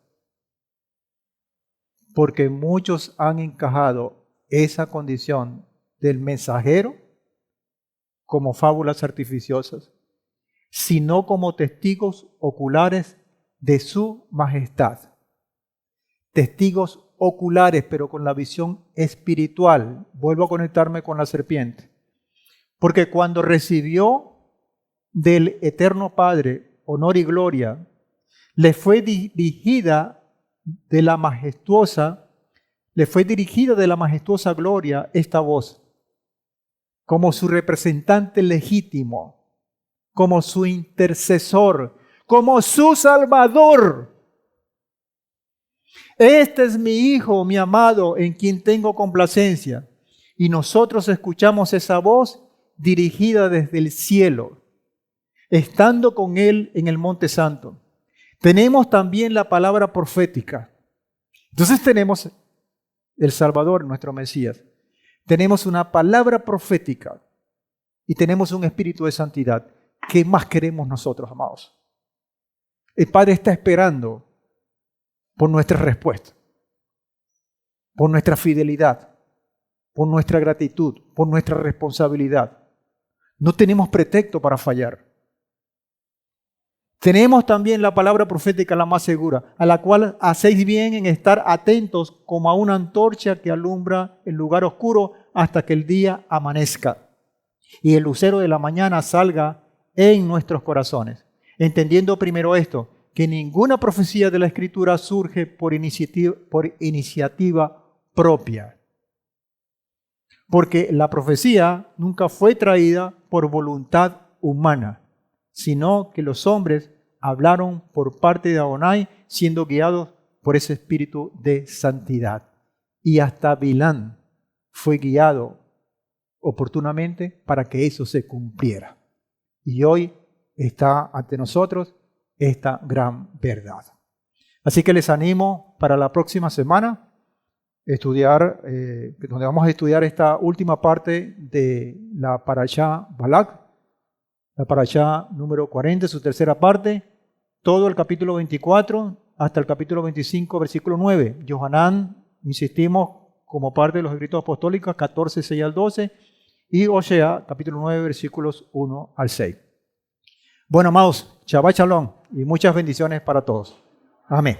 porque muchos han encajado esa condición del mensajero como fábulas artificiosas, sino como testigos oculares de su majestad. Testigos oculares, pero con la visión espiritual. Vuelvo a conectarme con la serpiente. Porque cuando recibió del Eterno Padre honor y gloria, le fue dirigida de la majestuosa gloria esta voz, como su representante legítimo, como su intercesor, como su salvador. Este es mi Hijo, mi amado, en quien tengo complacencia. Y nosotros escuchamos esa voz dirigida desde el cielo, estando con Él en el Monte Santo. Tenemos también la palabra profética. Entonces tenemos el Salvador, nuestro Mesías. Tenemos una palabra profética y tenemos un espíritu de santidad ¿qué más queremos nosotros, amados? El Padre está esperando por nuestra respuesta, por nuestra fidelidad, por nuestra gratitud, por nuestra responsabilidad. No tenemos pretexto para fallar. Tenemos también la palabra profética, la más segura, a la cual hacéis bien en estar atentos como a una antorcha que alumbra el lugar oscuro hasta que el día amanezca y el lucero de la mañana salga en nuestros corazones. Entendiendo primero esto, que ninguna profecía de la Escritura surge por iniciativa propia. Porque la profecía nunca fue traída por voluntad humana, sino que los hombres hablaron por parte de Adonai, siendo guiados por ese espíritu de santidad. Y hasta Bilán fue guiado oportunamente para que eso se cumpliera. Y hoy está ante nosotros esta gran verdad. Así que les animo para la próxima semana estudiar, donde vamos a estudiar esta última parte de la Parashá Balak, la Parashá número 40, su tercera parte, todo el capítulo 24 hasta el capítulo 25, versículo 9. Yohanan, insistimos, como parte de los escritos apostólicos, 14, 6 al 12, y Osea, capítulo 9, versículos 1 al 6. Bueno, amados, Shabbat Shalom y muchas bendiciones para todos. Amén.